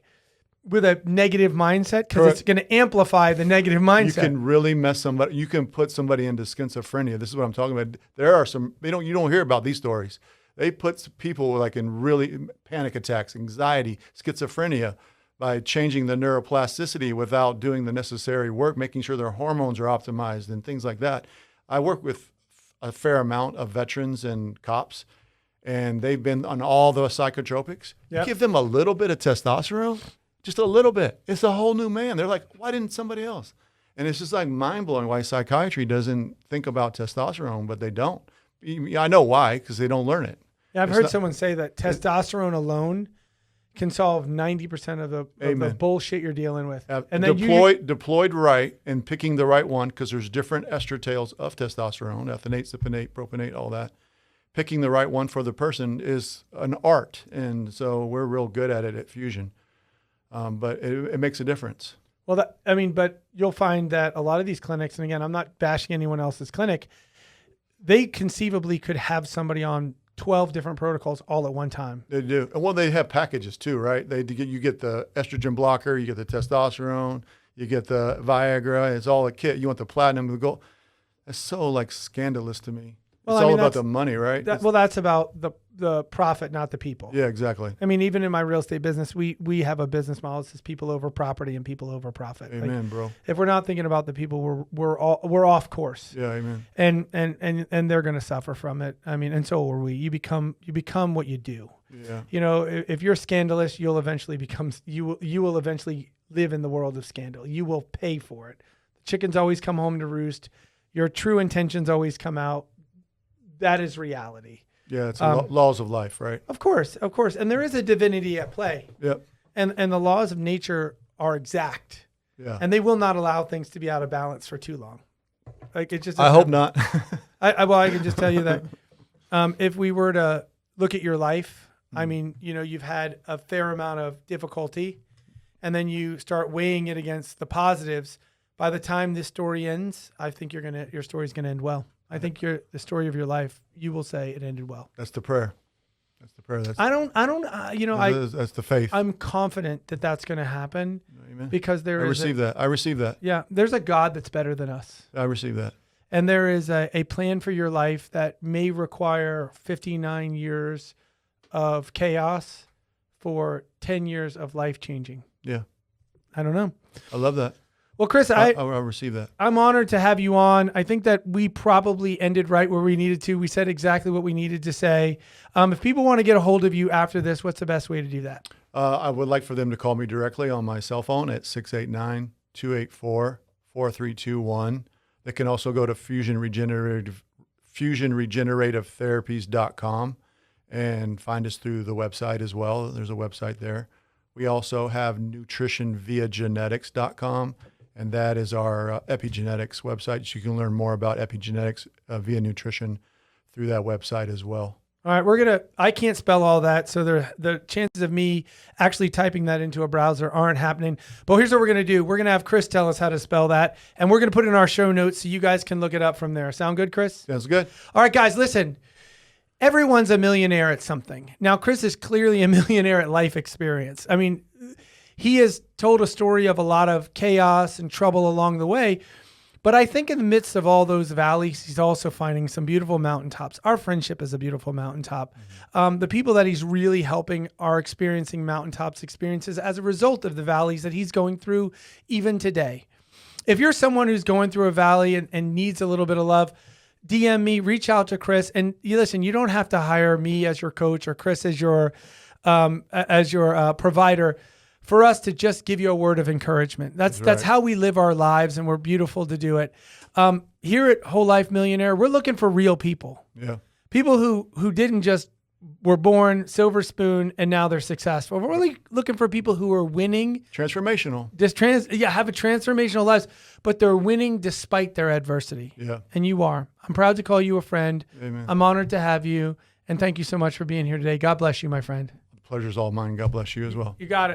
with a negative mindset, because it's going to amplify the negative mindset. You can really mess somebody. You can put somebody into schizophrenia. This is what I'm talking about. There are some. You don't hear about these stories. They put people like in really panic attacks, anxiety, schizophrenia, by changing the neuroplasticity without doing the necessary work, making sure their hormones are optimized and things like that. I work with a fair amount of veterans and cops, and they've been on all the psychotropics. You give them a little bit of testosterone. Just a little bit. It's a whole new man. They're like, why didn't somebody else? And it's just like mind-blowing why psychiatry doesn't think about testosterone, but they don't. I know why, because they don't learn it. Yeah, I've heard someone say that testosterone alone can solve 90% of the bullshit you're dealing with. And then deployed right and picking the right one, because there's different estradiol of testosterone, ethanate, cypionate, propionate, all that. Picking the right one for the person is an art. And so we're real good at it at Fusion. But it makes a difference. Well, but you'll find that a lot of these clinics, and again, I'm not bashing anyone else's clinic, they conceivably could have somebody on 12 different protocols all at one time. They do. And well, they have packages too, right? You get the estrogen blocker, you get the testosterone, you get the Viagra. It's all a kit. You want the platinum, the gold. That's so like scandalous to me. Well, it's I mean, all about the money, right? That's about the profit, not the people. Yeah, exactly. I mean, even in my real estate business, we have a business model that says people over property and people over profit. Amen, like, bro. If we're not thinking about the people, we're off course. Yeah, amen. And they're going to suffer from it. I mean, and so are we. You become what you do. Yeah. You know, if you're scandalous, you'll eventually you will eventually live in the world of scandal. You will pay for it. The chickens always come home to roost. Your true intentions always come out. That is reality. Yeah, it's laws of life, right? Of course. And there is a divinity at play. Yep. And the laws of nature are exact. Yeah. And they will not allow things to be out of balance for too long. Like it just. I hope not. I can just tell you that if we were to look at your life, I mean, you know, you've had a fair amount of difficulty, and then you start weighing it against the positives. By the time this story ends, I think your story's gonna end well. I think the story of your life, you will say it ended well. That's the prayer. That's the prayer. That's the faith. I'm confident that that's going to happen. Amen. Because I receive that. Yeah. There's a God that's better than us. I receive that. And there is a plan for your life that may require 59 years of chaos for 10 years of life changing. Yeah. I don't know. I love that. Well, Chris, I receive that. I'm honored to have you on. I think that we probably ended right where we needed to. We said exactly what we needed to say. If people want to get a hold of you after this, what's the best way to do that? I would like for them to call me directly on my cell phone at 689-284-4321. They can also go to fusionregenerativetherapy.com and find us through the website as well. There's a website there. We also have nutritionviagenetics.com. And that is our epigenetics website. You can learn more about epigenetics via nutrition through that website as well. All right, I can't spell all that, so the chances of me actually typing that into a browser aren't happening. But here's what we're going to do. We're going to have Chris tell us how to spell that, and we're going to put it in our show notes so you guys can look it up from there. Sound good, Chris? Sounds good. All right, guys, listen. Everyone's a millionaire at something. Now, Chris is clearly a millionaire at life experience. I mean, he has told a story of a lot of chaos and trouble along the way. But I think in the midst of all those valleys, he's also finding some beautiful mountaintops. Our friendship is a beautiful mountaintop. The people that he's really helping are experiencing mountaintops experiences as a result of the valleys that he's going through even today. If you're someone who's going through a valley and needs a little bit of love, DM me, reach out to Chris. And you don't have to hire me as your coach or Chris as your provider for us to just give you a word of encouragement. That's how we live our lives, and we're beautiful to do it. Here at Whole Life Millionaire, we're looking for real people. Yeah. People who didn't just were born silver spoon and now they're successful. We're really looking for people who are winning. Transformational. Have a transformational lives, but they're winning despite their adversity. Yeah. And you are. I'm proud to call you a friend. Amen. I'm honored to have you. And thank you so much for being here today. God bless you, my friend. The pleasure's all mine. God bless you as well. You got it.